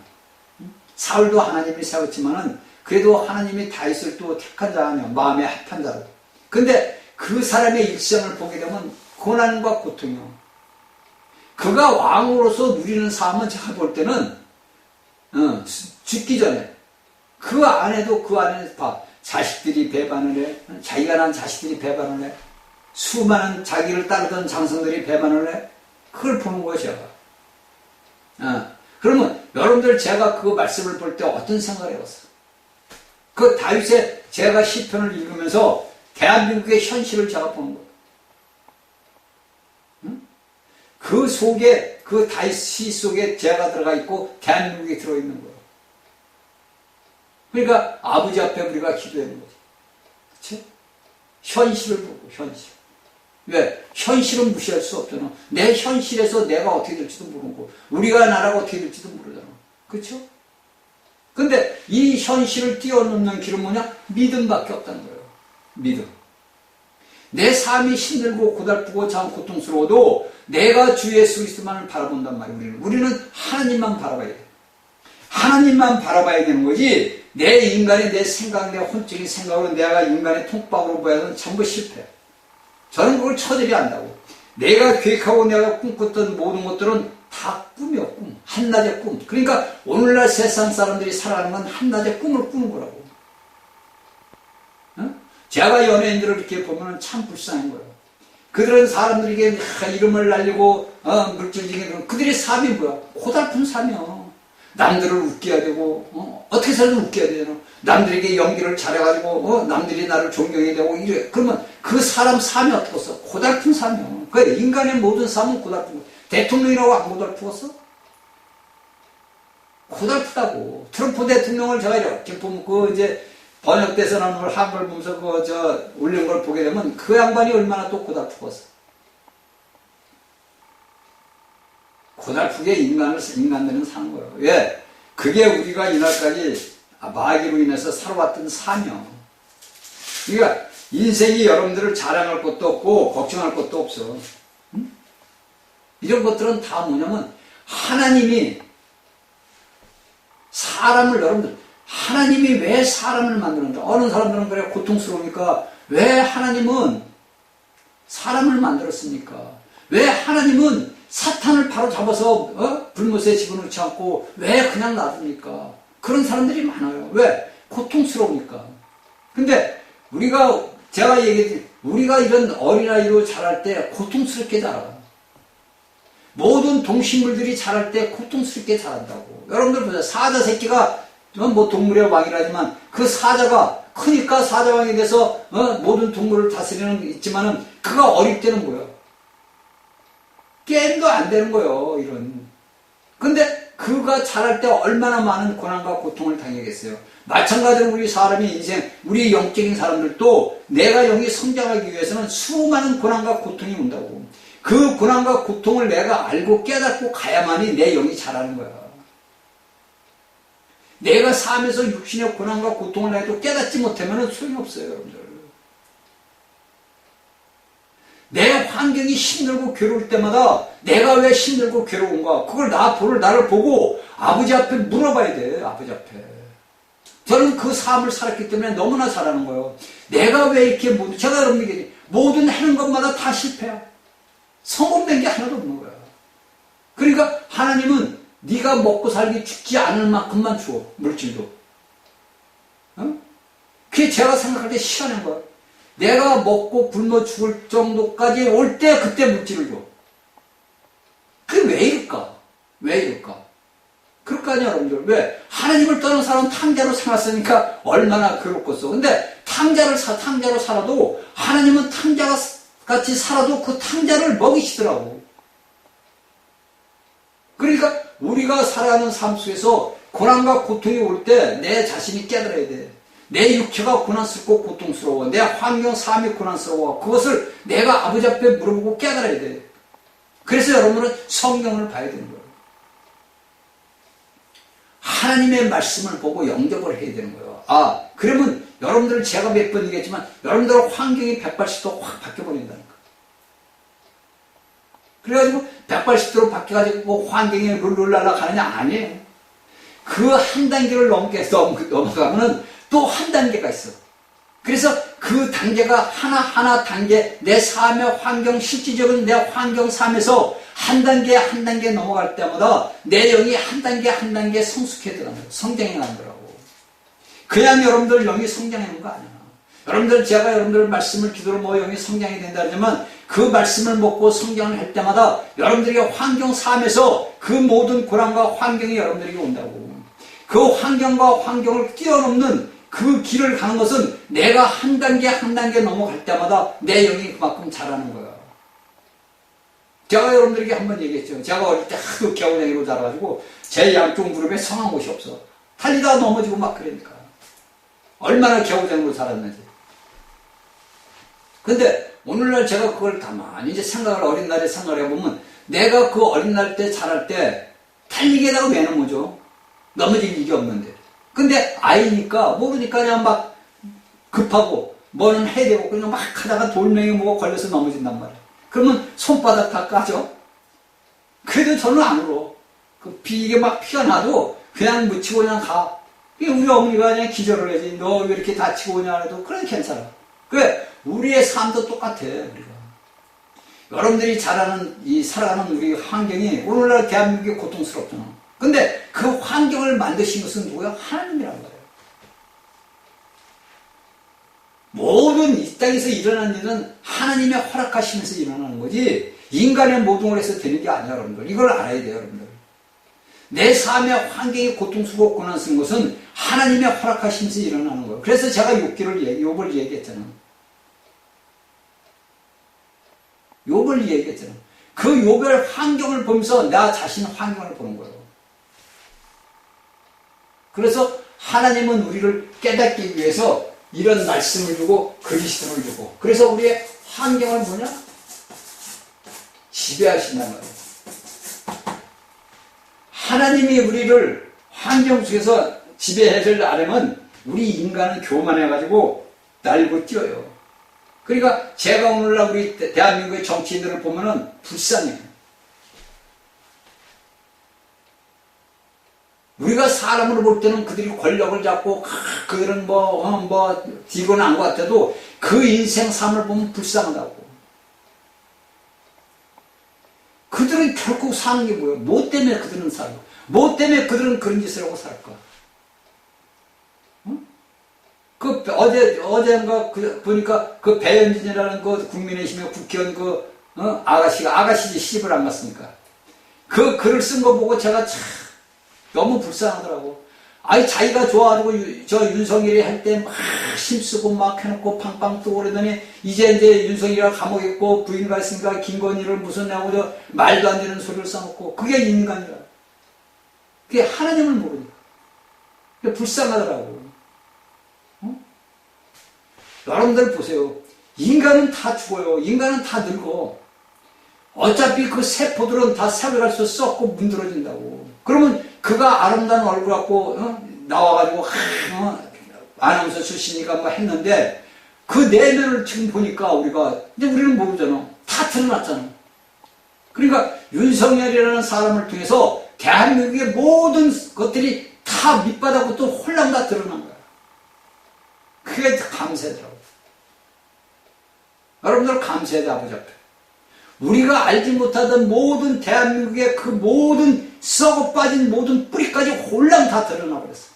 사울도 하나님이 세웠지만은 그래도 하나님이 다윗을 또 택한 자 아니야. 마음에 합한 자로. 근데 그 사람의 일생을 보게 되면 고난과 고통이요. 그가 왕으로서 누리는 삶은 제가 볼 때는 죽기 전에 그 안에도 그 안에 자식들이 배반을 해. 자기가 난 자식들이 배반을 해. 수많은 자기를 따르던 장성들이 배반을 해. 그걸 보는 거예요, 제가. 그러면 여러분들 제가 그 말씀을 볼 때 어떤 생각을 해봤어요? 그 다윗의 제가 시편을 읽으면서 대한민국의 현실을 제가 보는 거예요. 그 속에 그 다윗 시 속에 제가 들어가 있고 대한민국이 들어있는 거예요. 그러니까 아버지 앞에 우리가 기도하는 거죠. 그렇죠? 현실을 보고 현실. 왜? 현실은 무시할 수 없잖아. 내 현실에서 내가 어떻게 될지도 모르고 우리가 나라가 어떻게 될지도 모르잖아. 그렇죠? 근데 이 현실을 뛰어넘는 길은 뭐냐? 믿음밖에 없다는 거예요. 믿음. 내 삶이 힘들고 고달프고 참 고통스러워도 내가 주 예수 그리스도만을 바라본단 말이에요. 우리는 하나님만 바라봐야 돼. 하나님만 바라봐야 되는 거지 내 인간의 내 생각, 내 혼적인 생각으로 내가 인간의 통박으로 보여서는 전부 실패. 저는 그걸 처절히 안다고. 내가 계획하고 내가 꿈꿨던 모든 것들은 다 꿈이야, 꿈. 한낮의 꿈. 그러니까 오늘날 세상 사람들이 살아가는 건 한낮의 꿈을 꾸는 거라고. 제가 연예인들을 이렇게 보면 참 불쌍한 거예요. 그들은 사람들에게 이름을 날리고 물질적인 그들의 삶이 뭐야? 고달픈 삶이야. 남들을 웃겨야 되고 어떻게 살든 웃겨야 되잖아. 남들에게 연기를 잘해가지고 남들이 나를 존경해야 되고 이래. 그러면 그 사람 삶이 어떻겠어? 고달픈 삶이야. 그 인간의 모든 삶은 고달픈 거야. 대통령이라고 안 고달프겠어? 고달프다고. 트럼프 대통령을 제가 이렇게 보면 그 이제 번역돼서 나오는 걸 한글 보면서 올린 걸 보게 되면 그 양반이 얼마나 또 고달프겠어. 고달프게 인간들은 사는 거예요. 왜? 그게 우리가 이날까지 마귀로 인해서 살아왔던 사명. 그러니까 인생이 여러분들을 자랑할 것도 없고 걱정할 것도 없어. 응? 이런 것들은 다 뭐냐면 하나님이 사람을 여러분들 하나님이 왜 사람을 만드는가? 어느 사람들은 그래 고통스러우니까 왜 하나님은 사람을 만들었습니까? 왜 하나님은 사탄을 바로 잡아서 불못에 집어넣지 않고 왜 그냥 놔둡니까? 그런 사람들이 많아요. 왜? 고통스러우니까. 근데 제가 얘기했지, 우리가 이런 어린아이로 자랄 때 고통스럽게 자라. 모든 동식물들이 자랄 때 고통스럽게 자란다고. 여러분들 보세요. 사자 새끼가 뭐 동물의 왕이라지만 그 사자가 크니까 사자왕이 돼서 모든 동물을 다스리는 게 있지만은 그가 어릴 때는 뭐야? 게임도 안 되는 거예요. 이런. 근데 그가 자랄 때 얼마나 많은 고난과 고통을 당하겠어요. 마찬가지로 우리 사람의 인생, 우리 영적인 사람들도 내가 영이 성장하기 위해서는 수많은 고난과 고통이 온다고. 그 고난과 고통을 내가 알고 깨닫고 가야만이 내 영이 자라는 거야. 내가 삶에서 육신의 고난과 고통을 해도 깨닫지 못하면 소용이 없어요, 여러분들. 내 환경이 힘들고 괴로울 때마다 내가 왜 힘들고 괴로운가? 그걸 나를 보고 아버지 앞에 물어봐야 돼, 아버지 앞에. 저는 그 삶을 살았기 때문에 너무나 잘하는 거예요. 내가 왜 이렇게 제가 여러분에게 모든 하는 것마다 다 실패야. 성공된 게 하나도 없는 거야. 그러니까 하나님은 네가 먹고 살기 죽지 않을 만큼만 줘. 물질도. 그게 제가 생각할 때 희한한 거야. 내가 먹고 굶어 죽을 정도까지 올 때 그때 물질을 줘. 그게 왜 이럴까? 왜 이럴까? 그럴 거 아니야, 여러분들. 왜? 하나님을 떠난 사람은 탕자로 살았으니까 얼마나 괴롭겠어. 근데 탕자로 살아도 하나님은 탕자 같이 살아도 그 탕자를 먹이시더라고. 그러니까 우리가 살아가는 삶 속에서 고난과 고통이 올 때 내 자신이 깨달아야 돼. 내 육체가 고난스럽고 고통스러워. 내 환경, 삶이 고난스러워. 그것을 내가 아버지 앞에 물어보고 깨달아야 돼. 그래서 여러분은 성경을 봐야 되는 거예요. 하나님의 말씀을 보고 영접을 해야 되는 거예요. 아, 그러면 여러분들 제가 몇 번 얘기했지만 여러분들 환경이 180도 확 바뀌어버린다니까. 그래가지고 180도로 바뀌어가지고 환경이 룰룰랄라 가느냐? 아니에요. 그 한 단계를 넘어가면은 또 한 단계가 있어. 그래서 그 단계가 하나하나 단계, 내 삶의 환경, 실질적인 내 환경 삶에서 한 단계 한 단계 넘어갈 때마다 내 영이 한 단계 한 단계 성숙해 들어가는 거예요. 성장해 가는 거라고. 그냥 여러분들 영이 성장하는 거 아니야. 여러분들, 제가 여러분들 말씀을 기도로 뭐 영이 성장이 된다 하지만 그 말씀을 먹고 성장을 할 때마다 여러분들에게 환경 삶에서 그 모든 고난과 환경이 여러분들에게 온다고. 그 환경과 환경을 뛰어넘는 그 길을 가는 것은 내가 한 단계 한 단계 넘어갈 때마다 내 영이 그만큼 자라는 거야. 제가 여러분들에게 한번 얘기했죠. 제가 어릴 때 하도 겨우냥이로 자라가지고 제 양쪽 무릎에 성한 곳이 없어. 달리다가 넘어지고 막 그러니까. 얼마나 겨우장으로 자랐는지. 근데 오늘날 제가 그걸 가만히 이제 어린 날에 생각을 해보면 내가 그 어린 날 때 자랄 때 달리기에다가 왜 넘어져? 넘어질 일이 없는데. 근데 아이니까 모르니까 그냥 막 급하고 뭐는 해야 되고 그냥 막 하다가 돌멩이 뭐가 걸려서 넘어진단 말이야. 그러면 손바닥 다 까져? 그래도 저는 안 울어. 이게 막 피가 나도 그냥 묻히고 그냥 가. 우리 어머니가 그냥 기절을 하지. 너 왜 이렇게 다치고 오냐 해도 그래 괜찮아. 그래 우리의 삶도 똑같아. 우리가. 여러분들이 살아가는 우리 환경이 오늘날 대한민국이 고통스럽잖아. 근데 그 환경을 만드신 것은 누구야? 하나님이란 거예요. 모든 이 땅에서 일어난 일은 하나님의 허락하시면서 일어나는 거지 인간의 모동을 해서 되는 게 아니야, 여러분들. 이걸 알아야 돼요, 여러분들. 내 삶의 환경이 고통스럽고 고난스러운 것은 하나님의 허락하시면서 일어나는 거예요. 그래서 제가 욥을 얘기했잖아. 욥을 얘기했잖아. 그 욥의 환경을 보면서 나 자신 환경을 보는 거예요. 그래서 하나님은 우리를 깨닫기 위해서 이런 말씀을 주고 그리스도를 주고 그래서 우리의 환경을 뭐냐? 지배하신단 말이에요. 하나님이 우리를 환경 속에서 지배해줄 아려면 우리 인간은 교만해가지고 날고 뛰어요. 그러니까 제가 오늘날 우리 대한민국의 정치인들을 보면은 불쌍해요. 우리가 사람으로 볼 때는 그들이 권력을 잡고 그들은 뒤고 난 것 같아도 그 인생 삶을 보면 불쌍하다고. 그들은 결국 사는 게 뭐예요? 뭐 때문에 그들은 살고 뭐 때문에 그들은 그런 짓을 하고 살까? 응? 어젠가 보니까 그 배현진이라는 그 국민의힘의 국회의원 아가씨지 시집을 안 갔으니까 그 글을 쓴 거 보고 제가 참 너무 불쌍하더라고. 아니 자기가 좋아가지고 저 윤석열이 할 때 막 힘쓰고 막 해놓고 팡팡 뜨고 그러더니 이제 윤석열이가 감옥에 있고 부인가 있으니까 김건희를 무슨 하고 저 말도 안 되는 소리를 써놓고 그게 인간이라. 그게 하나님을 모르니까. 그게 불쌍하더라고. 어? 여러분들 보세요. 인간은 다 죽어요. 인간은 다 늙어. 어차피 그 세포들은 다 세월갈수록 썩고 문드러진다고. 그러면 그가 아름다운 얼굴 갖고 나와가지고 아나운서 출신이니까 뭐 했는데 그 내면을 지금 보니까 우리는 모르잖아. 다 드러났잖아. 그러니까 윤석열이라는 사람을 통해서 대한민국의 모든 것들이 다 밑바닥부터 홀랑 다 드러난 거야. 그게 감사하더라고요. 여러분들 감사해야 돼, 아버지 앞에. 우리가 알지 못하던 모든 대한민국의 그 모든 썩어 빠진 모든 뿌리까지 홀랑 다 드러나 버렸어.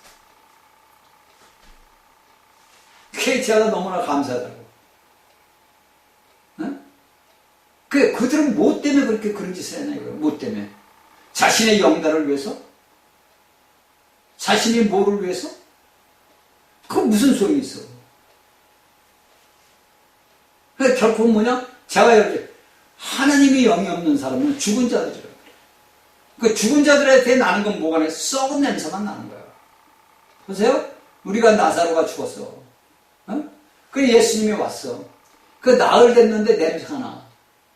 그게 제가 너무나 감사하더라고요. 응? 그들은 뭐 때문에 그렇게 그런 짓을 했나, 이거예요. 뭐 때문에? 자신의 영달을 위해서? 자신이 뭐를 위해서? 그거 무슨 소용이 있어? 그러니까 결국 뭐냐? 제가 이렇게 하나님이 영이 없는 사람은 죽은 자들이라고 그래요. 그 죽은 자들한테 나는 건 뭐가 나? 썩은 냄새만 나는 거야. 보세요? 우리가 나사로가 죽었어. 어? 그 예수님이 왔어. 그 나흘 됐는데 냄새가 나.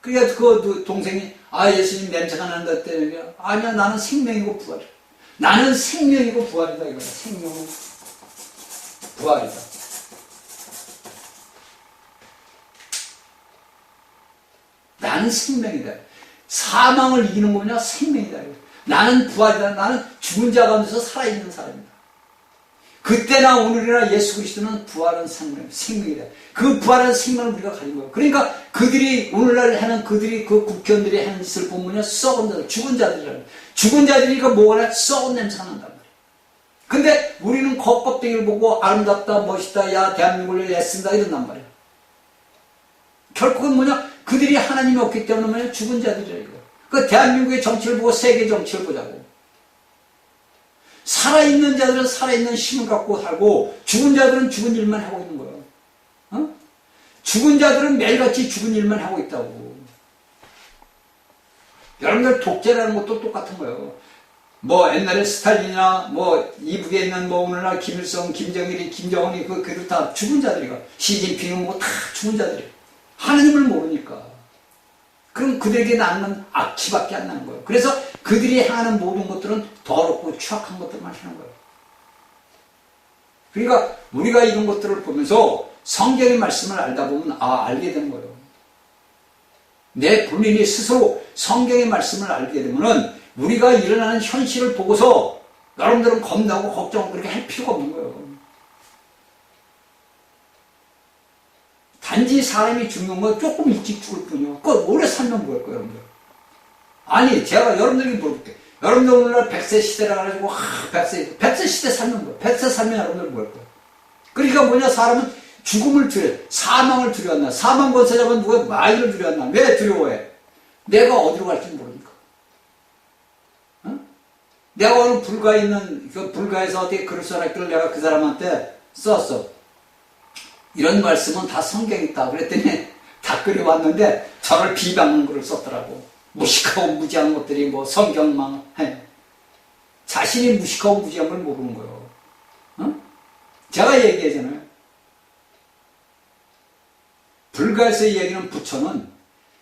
그러니까 그 동생이 예수님 냄새가 난다 했더니 아니야, 나는 생명이고 부활이야. 나는 생명이고 부활이다 이거야. 생명은 부활이다. 나는 생명이다. 사망을 이기는 거냐? 생명이다. 나는 부활이다. 나는 죽은 자 가운데서 살아있는 사람이다. 그때나 오늘이나 예수 그리스도는 부활한 생명이다. 그 부활한 생명을 우리가 가진 거예요. 그러니까 그들이 오늘날 하는 그들이 그 국회의원들이 하는 짓을 보면 썩은 자들, 죽은 자들이라는 거예요. 죽은 자들이니까 뭐가 나? 썩은 냄새가 난단 말이에요. 근데 우리는 겉껍데기를 보고 아름답다, 멋있다, 야 대한민국을 애쓴다 이런단 말이에요. 결국은 뭐냐? 그들이 하나님이 없기 때문에 뭐냐? 죽은 자들이라 이거. 그 대한민국의 정치를 보고 세계 정치를 보자고. 살아있는 자들은 살아있는 힘을 갖고 살고 죽은 자들은 죽은 일만 하고 있는 거예요. 어? 죽은 자들은 매일같이 죽은 일만 하고 있다고. 여러분들 독재라는 것도 똑같은 거예요. 뭐 옛날에 스탈린이나 뭐 이북에 있는 뭐 오늘날 김일성, 김정일이, 김정은이 그들 다 죽은 자들이가. 시진핑은 뭐 다 죽은 자들이. 하나님을 모르니까. 그럼 그들에게 나는 악취밖에 안 나는 거예요. 그래서 그들이 행하는 모든 것들은 더럽고 추악한 것들만 하는 거예요. 그러니까 우리가 이런 것들을 보면서 성경의 말씀을 알다 보면 알게 되는 거예요. 내 본인이 스스로 성경의 말씀을 알게 되면은 우리가 일어나는 현실을 보고서 여러분들은 겁나고 걱정하고 그렇게 할 필요가 없는 거예요. 단지 사람이 죽는 건 조금 일찍 죽을 뿐이요. 그 오래 살면 뭐할 거예요, 여러분들? 아니, 제가 여러분들에게 물어볼게요. 여러분들 오늘날 100세 시대라 가지고 100세 시대 살면 뭐예요? 100세 살면 여러분들 뭐할 거예요? 그러니까 뭐냐, 사람은 죽음을 사망을 두려워한다. 사망 권세자가 누가 마귀를 두려워한다. 왜 두려워해? 내가 어디로 갈지 모르니까. 어? 내가 오늘 불가에 있는, 불가에서 어떻게 글을 써놨길래 내가 그 사람한테 썼어. 이런 말씀은 다 성경에 있다. 그랬더니 댓글이 왔는데 저를 비방하는 글을 썼더라고. 무식하고 무지한 것들이 뭐 성경만 해. 자신이 무식하고 무지한 걸 모르는 거예요. 어? 제가 얘기하잖아요. 불가에서 얘기하는 부처는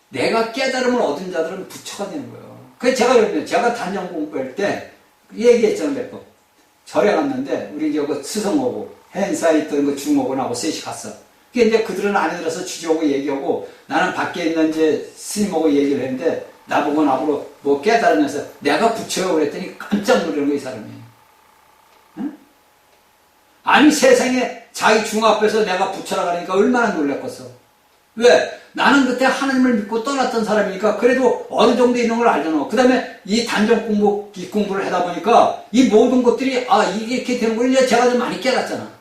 내가 깨달음을 얻은 자들은 부처가 되는 거예요. 그래서 제가 단정 공부할 때 얘기했잖아요. 몇 번. 절에 갔는데 우리 이제 그 스승하고 행사에 있던 그 중옥원하고 셋이 갔어. 그게 이제 그들은 안에 들어서 주저하고 얘기하고 나는 밖에 있는 이제 스님하고 얘기를 했는데 나보고 나보고 뭐 깨달으면서 내가 부처요 그랬더니 깜짝 놀라는 거야, 이 사람이. 응? 아니 세상에 자기 중 앞에서 내가 부처라고 하니까 얼마나 놀랐겠어. 왜? 나는 그때 하나님을 믿고 떠났던 사람이니까 그래도 어느 정도 있는 걸 알잖아. 그 다음에 이 단정 공부를 하다 보니까 이 모든 것들이 이게 이렇게 되는 걸 이제 제가 좀 많이 깨닫잖아.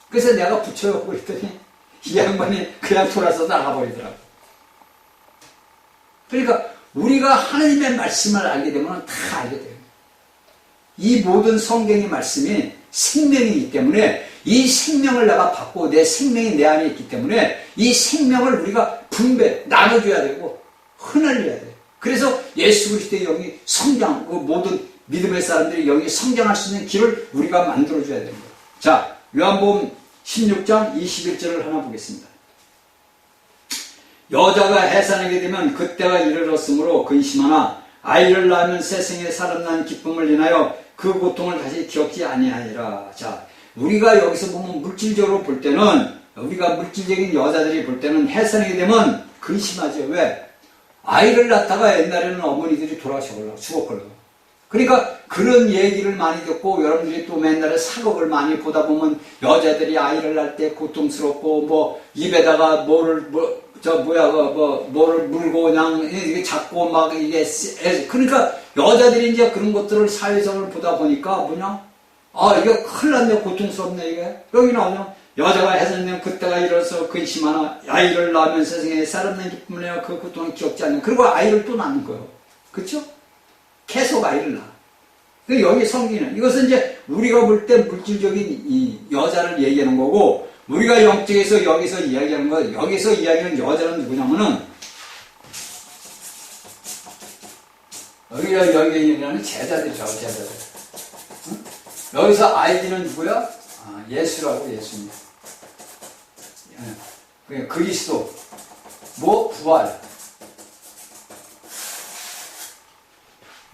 그래서 내가 부처요 그랬더니 이 양반이 그냥 돌아서 나가버리더라고. 그러니까 우리가 하나님의 말씀을 알게 되면 다 알게 돼요. 이 모든 성경의 말씀이 생명이기 때문에 이 생명을 내가 받고 내 생명이 내 안에 있기 때문에 이 생명을 우리가 나눠줘야 되고 흩날려야 돼요. 그래서 예수 그리스도의 영이 성장, 그 모든 믿음의 사람들이 영이 성장할 수 있는 길을 우리가 만들어줘야 되는 거예요. 자, 요한복음 16장 21절을 하나 보겠습니다. 여자가 해산하게 되면 그때가 이르렀으므로 근심하나 아이를 낳으면 세상에 살아난 기쁨을 인하여 그 고통을 다시 기억지 아니하리라. 자, 우리가 여기서 보면 물질적으로 볼 때는 우리가 물질적인 여자들이 볼 때는 해산하게 되면 근심하죠. 왜? 아이를 낳다가 옛날에는 어머니들이 돌아가셔걸려 죽었걸려. 그러니까 그런 얘기를 많이 듣고 여러분들이 또 맨날에 사극을 많이 보다 보면 여자들이 아이를 낳을 때 고통스럽고 뭐 입에다가 뭐를 뭐를 물고 그냥 이게 잡고 막 이게 그러니까 여자들이 이제 그런 것들을 사회성을 보다 보니까 뭐냐 이게 큰일 났네 고통스럽네 이게 여기 나오냐 여자가 해서는 그때가 일어서 근심하나 아이를 낳으면 세상에 사람의 기쁨을 내어 그 고통을 기억지 않는 그리고 아이를 또 낳는 거예요. 그렇죠? 계속 아이를 낳아. 여기 성기는 이것은 이제 우리가 볼 때 물질적인 이 여자를 얘기하는 거고 우리가 영적에서 여기서 이야기하는 거 여기서 이야기하는 여자는 누구냐면은 여기 얘기하는 제자들이죠. 제자들. 응? 여기서 아이디는 누구야? 예수라고 예수님. 그리스도. 뭐 부활.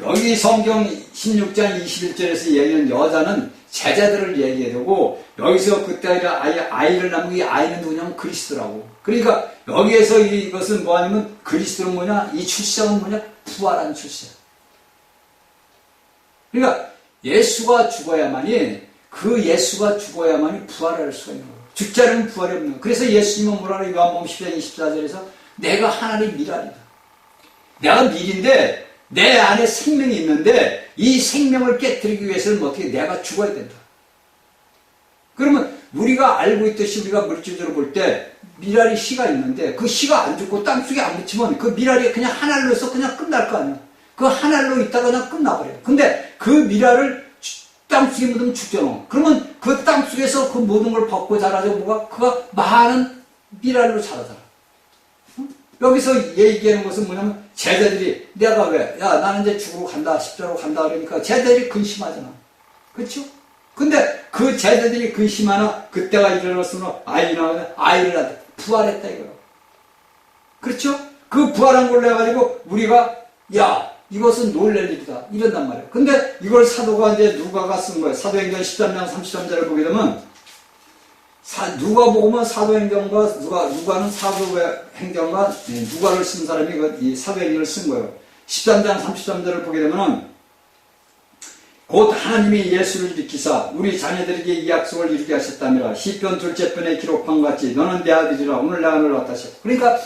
여기 성경 16장 21절에서 얘기하는 여자는 제자들을 얘기해야 되고 여기서 그때 아이를 낳은 이 아이는 누구냐면 그리스도라고. 그러니까 여기에서 이것은 뭐냐면 그리스도는 뭐냐? 이 출생은 뭐냐? 부활한 출생. 그러니까 예수가 죽어야만이 부활할 수가 있는 거예요. 죽지 않으면 부활이 없는 거예요. 그래서 예수님은 뭐라 그래요? 요한복음 10장 24절에서 내가 하나님 밀아리다. 내가 밀인데 내 안에 생명이 있는데 이 생명을 깨뜨리기 위해서는 어떻게 내가 죽어야 된다. 그러면 우리가 알고 있듯이 우리가 물질적으로 볼 때 미랄이 씨가 있는데 그 씨가 안 죽고 땅속에 안 묻히면 그 미랄이 그냥 한 알로서 그냥 끝날 거 아니야. 그 한 알로 있다가 그냥 끝나버려요. 근데 그 미랄을 땅속에 묻으면 죽잖아. 그러면 그 땅속에서 그 모든 걸 벗고 자라죠. 그가 많은 미랄로 자라잖아. 여기서 얘기하는 것은 뭐냐면 제자들이 내가 왜? 야 나는 이제 죽으러 간다 십자로 간다 그러니까 제자들이 근심하잖아. 그렇죠? 근데 그 제자들이 근심하나 그때가 일어났으면 아이를 낳았다. 부활했다 이거요. 그렇죠? 그 부활한 걸로 해가지고 우리가 야 이것은 놀랄 일이다 이런단 말이에요. 근데 이걸 사도가 이제 누가가 쓴 거예요. 사도행전 13장 33절을 보게 되면 누가복음은 사도행전과 누가는 사도행전과 누가를 쓴 사람이 이 사도행전을 쓴 거예요. 13장 33절을 보게 되면은 곧 하나님이 예수를 일으키사 우리 자녀들에게 이 약속을 이루게 하셨다니라. 시편 둘째 편에 기록한 것 같이 너는 내 아들이라 오늘 내가 너를 낳았다 하셨고. 그러니까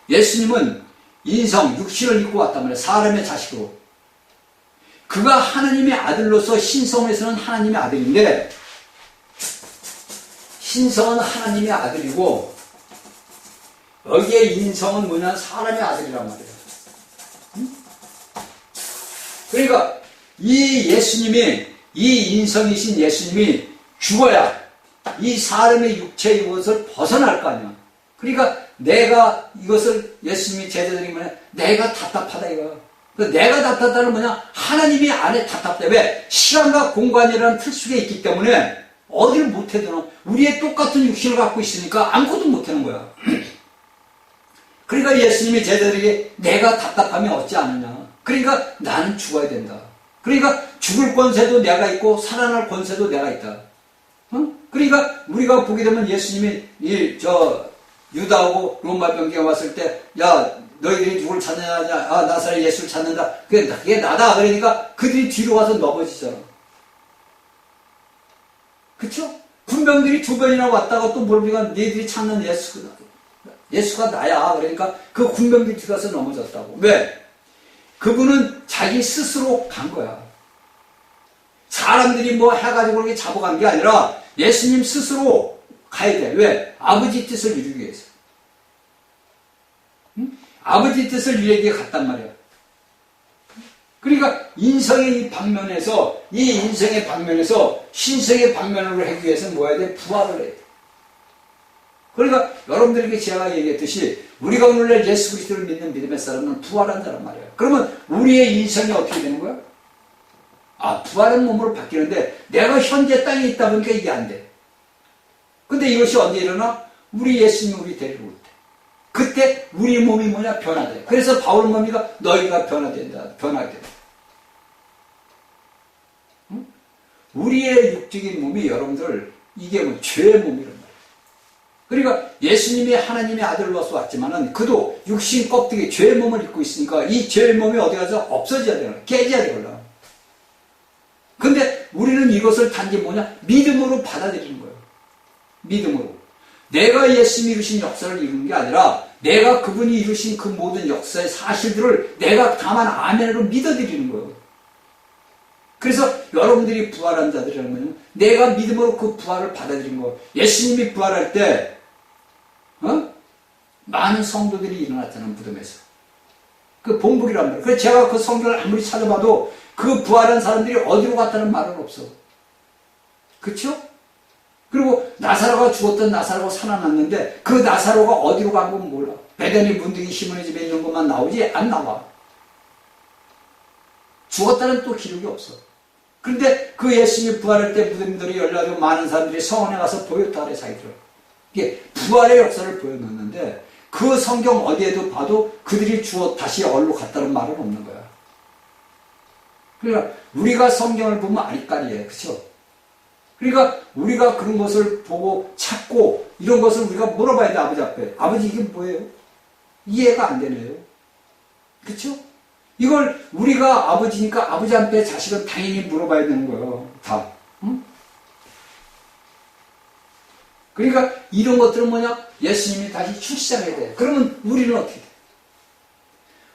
예수님은 인성 육신을 입고 왔단 말이에요. 사람의 자식으로. 그가 하나님의 아들로서 신성에서는 하나님의 아들인데 신성은 하나님의 아들이고 여기에 인성은 뭐냐 사람의 아들이란 말이에요. 그러니까 이 예수님이 이 인성이신 예수님이 죽어야 이 사람의 육체의 것을 벗어날 거 아니야. 그러니까 내가 이것을 예수님이 제자들이 뭐냐 내가 답답하다 이거. 내가 답답하다는 뭐냐 하나님이 안에 답답해. 왜? 시간과 공간이라는 틀 속에 있기 때문에 어디를 못해도 우리의 똑같은 육신을 갖고 있으니까 아무것도 못하는 거야. 그러니까 예수님이 제자들에게 내가 답답하면 어찌 않느냐. 그러니까 나는 죽어야 된다. 그러니까 죽을 권세도 내가 있고 살아날 권세도 내가 있다. 그러니까 우리가 보게 되면 예수님이 유다하고 로마 병기에 왔을 때 야 너희들이 누굴 찾느냐 나사렛 예수를 찾는다. 그게 나다. 그러니까 그들이 뒤로 가서 넘어지잖아. 그쵸? 군병들이 두 번이나 왔다가 또 모르니까 너희들이 찾는 예수가 나야. 그러니까 그 군병들이 뒤가서 넘어졌다고. 왜? 그분은 자기 스스로 간 거야. 사람들이 뭐 해가지고 그렇게 잡아간 게 아니라 예수님 스스로 가야 돼. 왜? 아버지 뜻을 이루기 위해서. 응? 아버지 뜻을 이루기 위해 갔단 말이야. 그러니까 인성의 이 방면에서 신성의 방면으로 하기 위해서는 뭐 해야 돼? 부활을 해야 돼. 그러니까 여러분들에게 제가 얘기했듯이 우리가 오늘날 예수 그리스도를 믿는 믿음의 사람은 부활한다는 말이에요. 그러면 우리의 인성이 어떻게 되는 거야? 부활한 몸으로 바뀌는데 내가 현재 땅에 있다 보니까 이게 안 돼. 근데 이것이 언제 일어나? 우리 예수님이 우리 데리고 올 때. 그때 우리 몸이 뭐냐? 변화돼. 그래서 바울 몸이가 너희가 변하게 된다. 응? 우리의 육적인 몸이 여러분들 이게 뭐 죄의 몸이란 말이에요. 그러니까 예수님이 하나님의 아들로서 왔지만은 그도 육신 껍데기 죄의 몸을 입고 있으니까 이 죄의 몸이 어디 가서 없어져야 되나? 깨져야 되나? 우리는 이것을 단지 뭐냐? 믿음으로 받아들이는 거예요. 믿음으로. 내가 예수님이 이루신 역사를 이루는 게 아니라 내가 그분이 이루신 그 모든 역사의 사실들을 내가 다만 아멘으로 믿어드리는 거예요. 그래서 여러분들이 부활한 자들이라는 거는 내가 믿음으로 그 부활을 받아들인 거예요. 예수님이 부활할 때 많은 성도들이 일어났잖아요. 무덤에서. 그 본불이란 말이에요. 그래서 제가 그 성경을 아무리 찾아봐도 그 부활한 사람들이 어디로 갔다는 말은 없어. 그렇죠? 그리고 나사로가 죽었던 나사로가 살아났는데 그 나사로가 어디로 간 건 몰라. 베다니 문둥이 시몬의 집에 있는 것만 나오지 안 나와. 죽었다는 또 기록이 없어. 그런데 그 예수님이 부활할 때 무덤들이 열려가지고 많은 사람들이 성원에 가서 보였다 그래 자기들. 이게 부활의 역사를 보여놓는데 그 성경 어디에도 봐도 그들이 다시 얼로 갔다는 말은 없는 거야. 그러니까 우리가 성경을 보면 아리까리해. 그렇죠? 그러니까 우리가 그런 것을 보고 찾고 이런 것을 우리가 물어봐야 돼. 아버지 앞에. 아버지 이게 뭐예요? 이해가 안 되네요. 그렇죠? 이걸 우리가 아버지니까 아버지 앞에 자식은 당연히 물어봐야 되는 거예요. 다. 응? 그러니까 이런 것들은 뭐냐? 예수님이 다시 출시장해야 돼. 그러면 우리는 어떻게 돼?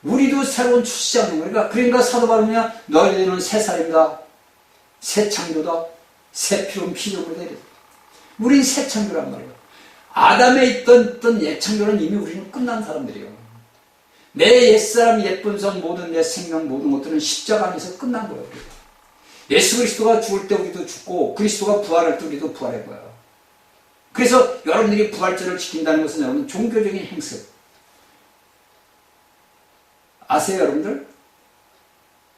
우리도 새로운 출시장인 거야. 그러니까 사도 바울은 너희는 새 살입니다. 새 창조다. 새 피로는 피조물이 되리. 우린 새 창조란 말이에요. 아담에 있던 옛 창조는 이미 우리는 끝난 사람들이에요. 내 옛사람, 옛분성, 모든 내 생명, 모든 것들은 십자가 안에서 끝난 거예요. 예수 그리스도가 죽을 때 우리도 죽고 그리스도가 부활할 때 우리도 부활할 거예요. 그래서 여러분들이 부활절을 지킨다는 것은 여러분 종교적인 행습. 아세요, 여러분들?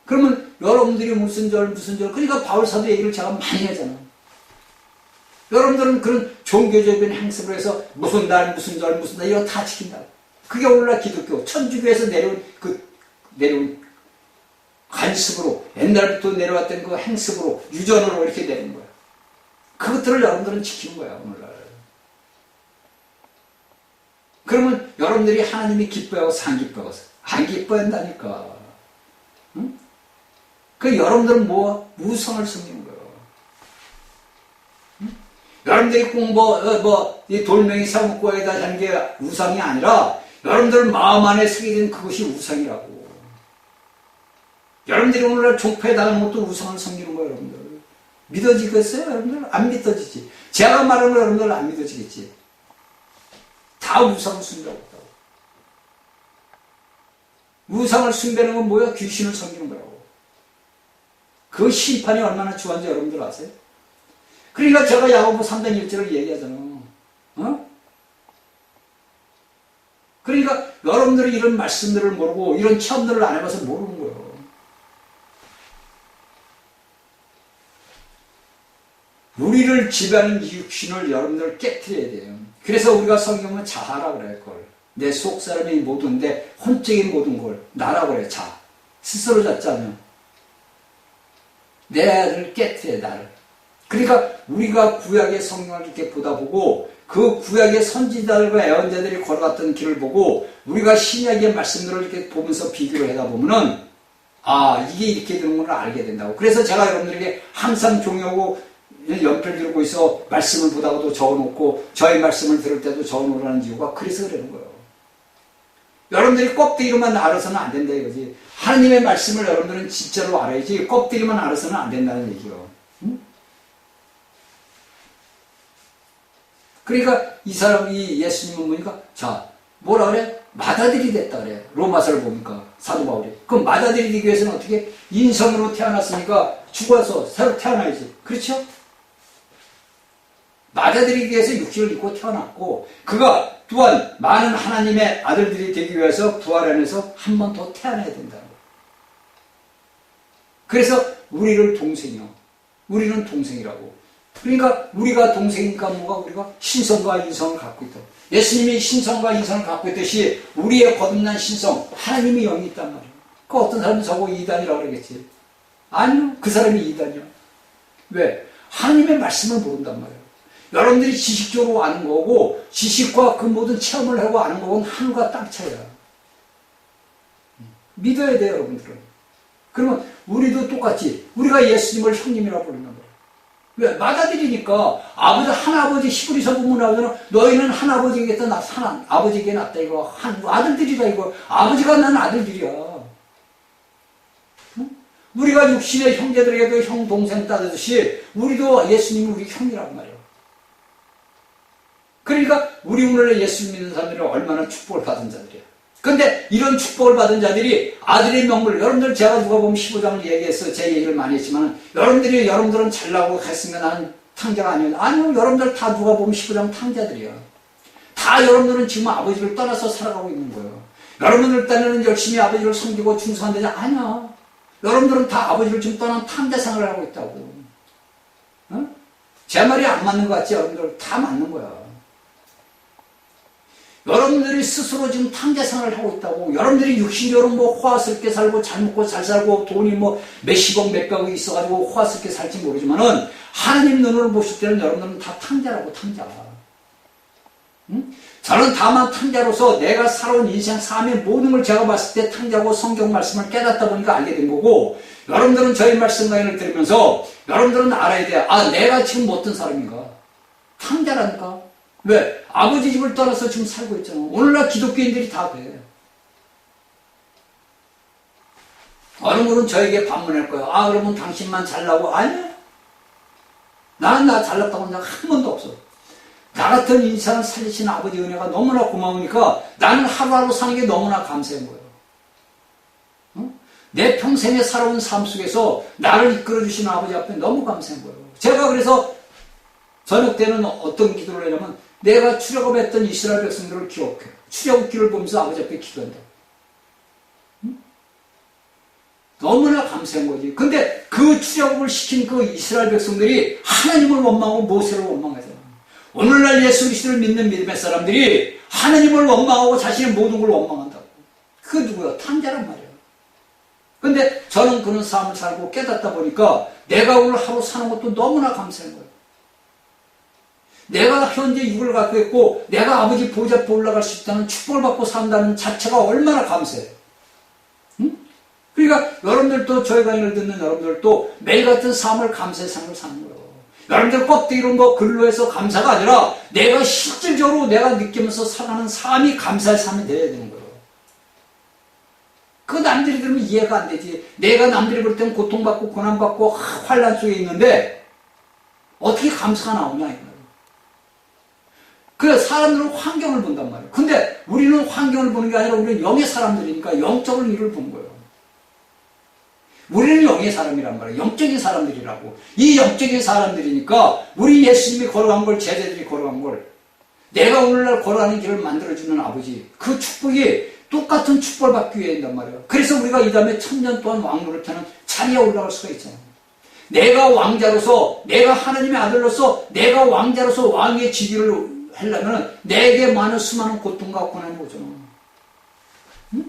그러면 여러분들이 무슨 절, 그러니까 바울사도 얘기를 제가 많이 하잖아. 여러분들은 그런 종교적인 행습을 해서 무슨 날, 이거 다 지킨다. 그게 오늘날 기독교, 천주교에서 내려온 관습으로, 옛날부터 내려왔던 그 행습으로, 유전으로 이렇게 되는 거야. 그것들을 여러분들은 지키는 거야, 오늘날. 그러면 여러분들이 하나님이 기뻐하고 상 기뻐하고 안 기뻐한다니까. 응? 그 여러분들은 뭐 우상을 섬기는 거예요. 응? 여러분들이 꼭 이 돌멩이 사목구에다 하는 게 우상이 아니라 여러분들 마음 안에 새겨진 그것이 우상이라고. 여러분들이 오늘날 종파에 나가는 것도 우상을 섬기는 거예요, 여러분들. 믿어지겠어요, 여러분들? 안 믿어지지. 제가 말하는 거 여러분들 안 믿어지겠지. 다 우상을 숭배하고 있다고. 우상을 숭배하는 건 뭐야? 귀신을 섬기는 거라고. 그 심판이 얼마나 주한지 여러분들 아세요? 그러니까 제가 야고보 3장 1절을 얘기하잖아. 그러니까 여러분들이 이런 말씀들을 모르고 이런 체험들을 안 해봐서 모르는 거예요. 우리를 지배하는 육신을 여러분들 깨트려야 돼요. 그래서 우리가 성경은 자아라 그래요. 그걸. 내 속사람이 모든데 혼적인 모든 걸 나라고 그래요. 자. 스스로 잡자면 내 아들을 깨트려 나를. 그러니까 우리가 구약의 성경을 이렇게 보다 보고 그 구약의 선지자들과 예언자들이 걸어갔던 길을 보고 우리가 신약의 말씀들을 이렇게 보면서 비교를 하다 보면은 이게 이렇게 되는 걸 알게 된다고. 그래서 제가 여러분들에게 항상 종이하고 연필 들고 있어 말씀을 보다가도 적어놓고 저희 말씀을 들을 때도 적어놓으라는 이유가 그래서 그러는 거예요. 여러분들이 껍데기로만 알아서는 안 된다 이거지. 하나님의 말씀을 여러분들은 진짜로 알아야지 껍데기만 알아서는 안 된다는 얘기요. 응? 그러니까 이 사람이 예수님은 보니까 뭐라 그래? 맏아들이 됐다 그래. 로마서를 보니까 사도 바울이. 그럼 맏아들이 되기 위해서는 어떻게? 인성으로 태어났으니까 죽어서 새로 태어나야지. 그렇죠? 맏아들이 위해서 육신을 입고 태어났고 그가 또한 많은 하나님의 아들들이 되기 위해서 부활 안에서 한 번 더 태어나야 된다는 거예요. 그래서 우리는 동생이라고. 그러니까 우리가 동생이니까 우리가 신성과 인성을 갖고 있다. 예수님이 신성과 인성을 갖고 있듯이 우리의 거듭난 신성, 하나님의 영이 있단 말이에요. 그 어떤 사람은 저거 이단이라고 그러겠지. 아니요. 그 사람이 이단이요. 왜? 하나님의 말씀을 모른단 말이에요. 여러분들이 지식적으로 아는 거고 지식과 그 모든 체험을 하고 아는 거는 하늘과 땅 차이야. 믿어야 돼요, 여러분들은. 그러면 우리도 똑같이 우리가 예수님을 형님이라고 부르는 거예요. 왜? 맏아들이니까 아버지 한 아버지 히브리서 보면 나오잖아. 너희는 한 아버지에게서 한 아버지에게 낳다 이거 한 아들들이다 이거 아버지가 난 아들들이야. 응? 우리가 육신의 형제들에게도 형 동생 따르듯이 우리도 예수님이 우리 형이란 말이야. 그러니까 우리 오늘 예수 믿는 사람들이 얼마나 축복을 받은 자들이야. 근데 이런 축복을 받은 자들이 아들의 명물, 여러분들 제가 누가 보면 15장을 얘기해서 제 얘기를 많이 했지만 여러분들은 잘나고 했으면 나는 탕자가 아니에요. 아니요, 여러분들 다 누가 보면 15장 탕자들이야. 다 여러분들은 지금 아버지를 떠나서 살아가고 있는 거예요. 여러분들 딴에는 열심히 아버지를 섬기고 충성한다지 아니야. 여러분들은 다 아버지를 지금 떠난 탕자 생활을 하고 있다고. 어? 제 말이 안 맞는 것 같지? 여러분들 다 맞는 거야. 여러분들이 스스로 지금 탕자 생활을 하고 있다고. 여러분들이 육신적으로 뭐 호화스럽게 살고 잘 먹고 잘 살고 돈이 뭐 몇십억 몇백억이 있어가지고 호화스럽게 살지 모르지만은 하나님 눈으로 보실 때는 여러분들은 다 탕자라고 탕자. 응? 저는 다만 탕자로서 내가 살아온 인생 삶의 모든 걸 제가 봤을 때 탕자고 성경 말씀을 깨닫다 보니까 알게 된 거고 여러분들은 저희 말씀 강의를 들으면서 여러분들은 알아야 돼. 아, 내가 지금 어떤 사람인가? 탕자라니까. 왜? 아버지 집을 떠나서 지금 살고 있잖아. 오늘날 기독교인들이 다 그래. 어느 분은 저에게 반문할 거예요. 아, 그러면 당신만 잘나고? 아니야. 나는 나 잘났다고 한 적 한 번도 없어. 나 같은 인생을 살리시는 아버지 은혜가 너무나 고마우니까 나는 하루하루 사는 게 너무나 감사한 거예요. 응? 내 평생에 살아온 삶 속에서 나를 이끌어주시는 아버지 앞에 너무 감사한 거예요. 제가 그래서 저녁 때는 어떤 기도를 하냐면 내가 출애굽했던 이스라엘 백성들을 기억해. 출애굽기를 보면서 아버지 앞에 기도한다. 응? 너무나 감사한 거지. 근데 그 출애굽을 시킨 그 이스라엘 백성들이 하나님을 원망하고 모세를 원망하잖아. 오늘날 예수 그리스도를 믿는 믿음의 사람들이 하나님을 원망하고 자신의 모든 걸 원망한다고. 그게 누구야? 탕자란 말이야. 근데 저는 그런 삶을 살고 깨닫다 보니까 내가 오늘 하루 사는 것도 너무나 감사한 거예요. 내가 현재 육을 갖고 있고 내가 아버지 보좌 앞에 올라갈 수 있다는 축복을 받고 산다는 자체가 얼마나 감사해요. 응? 그러니까 여러분들도 저희 강의를 듣는 여러분들도 매일 같은 삶을 감사의 삶을 사는 거예요. 여러분들 껍데기로 뭐 글로 해서 감사가 아니라 내가 실질적으로 내가 느끼면서 살아가는 삶이 감사의 삶이 되어야 되는 거예요. 그 남들이 들으면 이해가 안 되지. 내가 남들이 볼 때는 고통받고 고난받고 환난 속에 있는데 어떻게 감사가 나오냐 이거예요. 그 사람들은 환경을 본단 말이에요. 근데 우리는 환경을 보는 게 아니라 우리는 영의 사람들이니까 영적으로 일을 본 거예요. 우리는 영의 사람이란 말이에요. 영적인 사람들이라고. 이 영적인 사람들이니까 우리 예수님이 걸어간 걸 제자들이 걸어간 걸 내가 오늘날 걸어가는 길을 만들어주는 아버지 그 축복이 똑같은 축복을 받기 위해 한단 말이에요. 그래서 우리가 이 다음에 1000년 동안 왕노릇하는 자리에 올라갈 수가 있잖아요. 내가 왕자로서 내가 하나님의 아들로서 내가 왕자로서 왕의 지위를 하려면 내게 많은 수많은 고통과 고난이 오잖아. 응?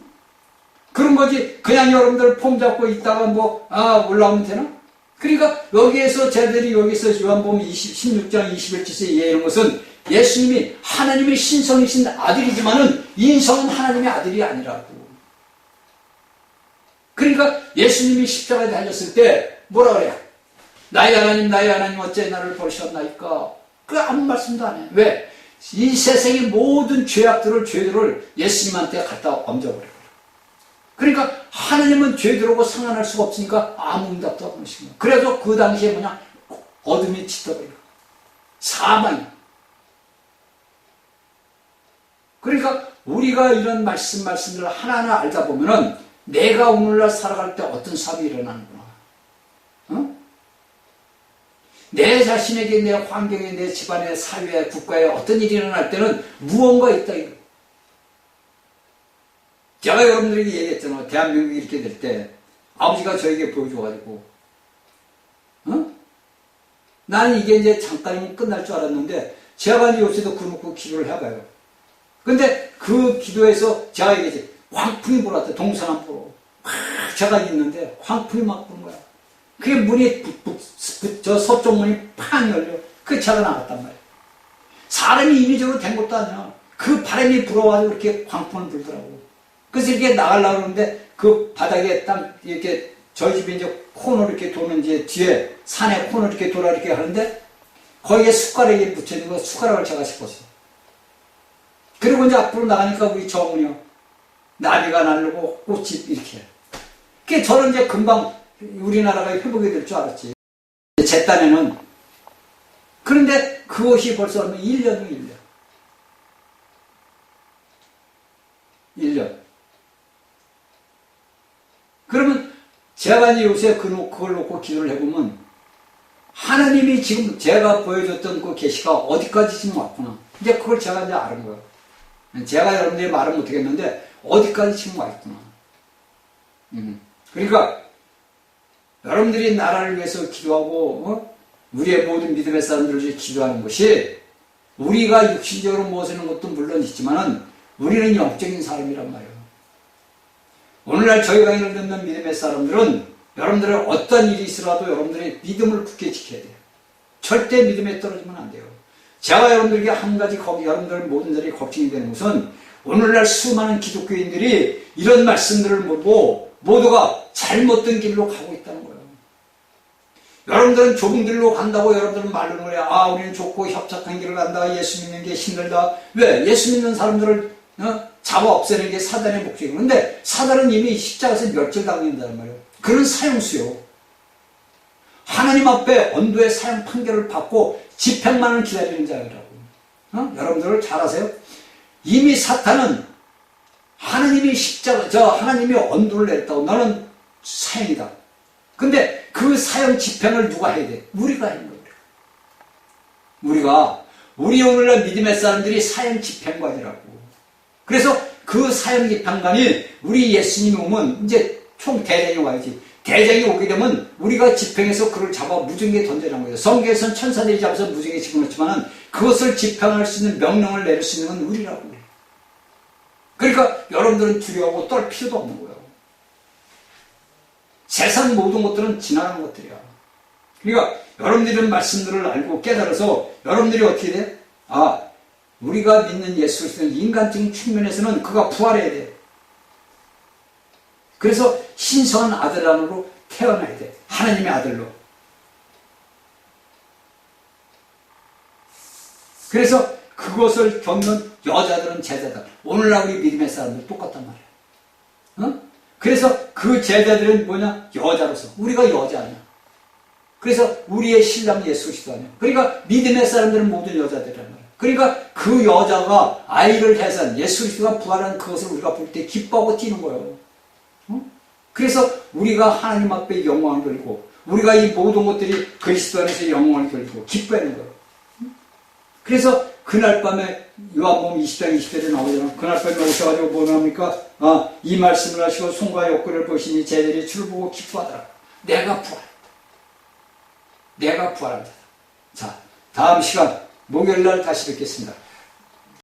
그런 거지. 그냥 여러분들 폼 잡고 있다가 올라오면 되나? 그러니까 여기에서 쟤들이 여기서 요한복음 16장 21절에 얘기하는 것은 예수님이 하나님의 신성이신 아들이지만은 인성은 하나님의 아들이 아니라고. 그러니까 예수님이 십자가에 달렸을 때 뭐라 그래요? 나의 하나님 어째 나를 버리셨나이까? 그 아무 말씀도 안 해. 왜? 이 세상의 모든 죄들을 예수님한테 갖다 얹어버려요. 그러니까 하나님은 죄들하고 상관할 수가 없으니까 아무 응답도 없는 것입니다. 그래서 그 당시에 어둠이 짙어버려요. 사망이. 그러니까 우리가 이런 말씀들을 하나하나 알다 보면은 내가 오늘날 살아갈 때 어떤 삶이 일어나는구나. 어? 내 자신에게, 내 환경에, 내 집안에, 사회에, 국가에 어떤 일이 일어날 때는 무언가 있다. 이거. 제가 여러분들에게 얘기했잖아요. 대한민국이 이렇게 될 때 아버지가 저에게 보여줘가지고 나는 이게 이제 잠깐이면 끝날 줄 알았는데 제가 이제 요새도 그놓고 기도를 해봐요. 근데 그 기도에서 제가 얘기했지. 광풍이 불었대. 동서남북으로. 제가 있는데 광풍이 막 부는 거야. 그게 문이 저 서쪽 문이 팡 열려. 그 차가 나갔단 말이야. 사람이 인위적으로 된 것도 아니야. 그 바람이 불어가지고 이렇게 광풍을 불더라고. 그래서 이렇게 나가려고 그러는데 그 바닥에 딱 이렇게 저희 집에 이제 코너 이렇게 도는 이제 뒤에 산에 코너 이렇게 돌아 이렇게 하는데 거기에 숟가락이 붙여있는 거 숟가락을 제가 짚었어. 그리고 이제 앞으로 나가니까 우리 정은이요. 나비가 날르고 꽃이 이렇게. 그게 저는 이제 금방 우리나라가 회복이 될 줄 알았지. 제 딴에는. 그런데 그것이 벌써 1년이에요, 1년. 1년. 그러면 제가 이제 요새 그걸 놓고 기도를 해보면 하나님이 지금 제가 보여줬던 그 계시가 어디까지 지금 왔구나. 이제 그걸 제가 이제 아는 거예요. 제가 여러분들이 말은 못하겠는데 어디까지 지금 왔구나. 그러니까 여러분들이 나라를 위해서 기도하고 우리의 모든 믿음의 사람들을 위해 기도하는 것이 우리가 육신적으로 모시는 것도 물론 있지만은 우리는 영적인 사람이란 말이에요. 오늘날 저희 강의를 듣는 믿음의 사람들은 여러분들의 어떤 일이 있으라도 여러분들의 믿음을 굳게 지켜야 돼요. 절대 믿음에 떨어지면 안 돼요. 제가 여러분들에게 한 가지 여러분들 모든 자리에 걱정이 되는 것은 오늘날 수많은 기독교인들이 이런 말씀들을 보고 모두가 잘못된 길로 가고 있다는 거예요. 여러분들은 좁은 길로 간다고 여러분들은 말로는 그래요. 아, 우리는 좁고 협착한 길을 간다. 예수 믿는 게 힘들다. 왜? 예수 믿는 사람들을 잡아 없애는 게 사단의 목적이에요. 그런데 사단은 이미 십자가에서 멸절당한다는 말이에요. 그런 사형수요. 하나님 앞에 언도의 사형 판결을 받고 집행만을 기다리는 자라고. 여러분들 잘 아세요? 이미 사탄은 하나님이 하나님이 언도를 냈다고 너는 사형이다. 근데 그 사형 집행을 누가 해야 돼? 우리가 하는 거예요. 우리 오늘날 믿음의 사람들이 사형 집행관이라고. 그래서 그 사형 집행관이 우리 예수님이 오면 이제 총 대장이 와야지. 대장이 오게 되면 우리가 집행해서 그를 잡아 무정에 던져놓은 거예요. 성경에서는 천사들이 잡아서 무정에 집어넣지만은 그것을 집행할 수 있는 명령을 내릴 수 있는 건 우리라고. 그러니까 여러분들은 두려워하고 떨 필요도 없는 거예요. 세상 모든 것들은 지나가는 것들이야. 그러니까 여러분들은 말씀들을 알고 깨달아서 여러분들이 어떻게 돼? 아, 우리가 믿는 예수 그리스도는 인간적인 측면에서는 그가 부활해야 돼. 그래서 신성한 아들 안으로 태어나야 돼. 하나님의 아들로. 그래서 그것을 겪는 여자들은 제자다. 오늘날 우리 믿음의 사람들 똑같단 말이야. 그래서 그 제자들은 뭐냐? 여자로서. 우리가 여자 아니야. 그래서 우리의 신랑 예수 그리스도 아니야. 그러니까 믿음의 사람들은 모든 여자들이란 말이야. 그러니까 그 여자가 아이를 해산, 예수 그리스도가 부활한 그것을 우리가 볼 때 기뻐하고 뛰는 거예요. 그래서 우리가 하나님 앞에 영광을 돌리고 우리가 이 모든 것들이 그리스도 안에서 영광을 돌리고 기뻐하는 거예요. 그래서 그날 밤에 요한복음 20장 20절에 나오잖아요. 그날 밤에 오셔가지고 뭐 합니까? 이 말씀을 하시고 손과 옆구리를 보시니 제자들이 주를 보고 기뻐하더라. 내가 부활한다. 자, 다음 시간 목요일날 다시 뵙겠습니다.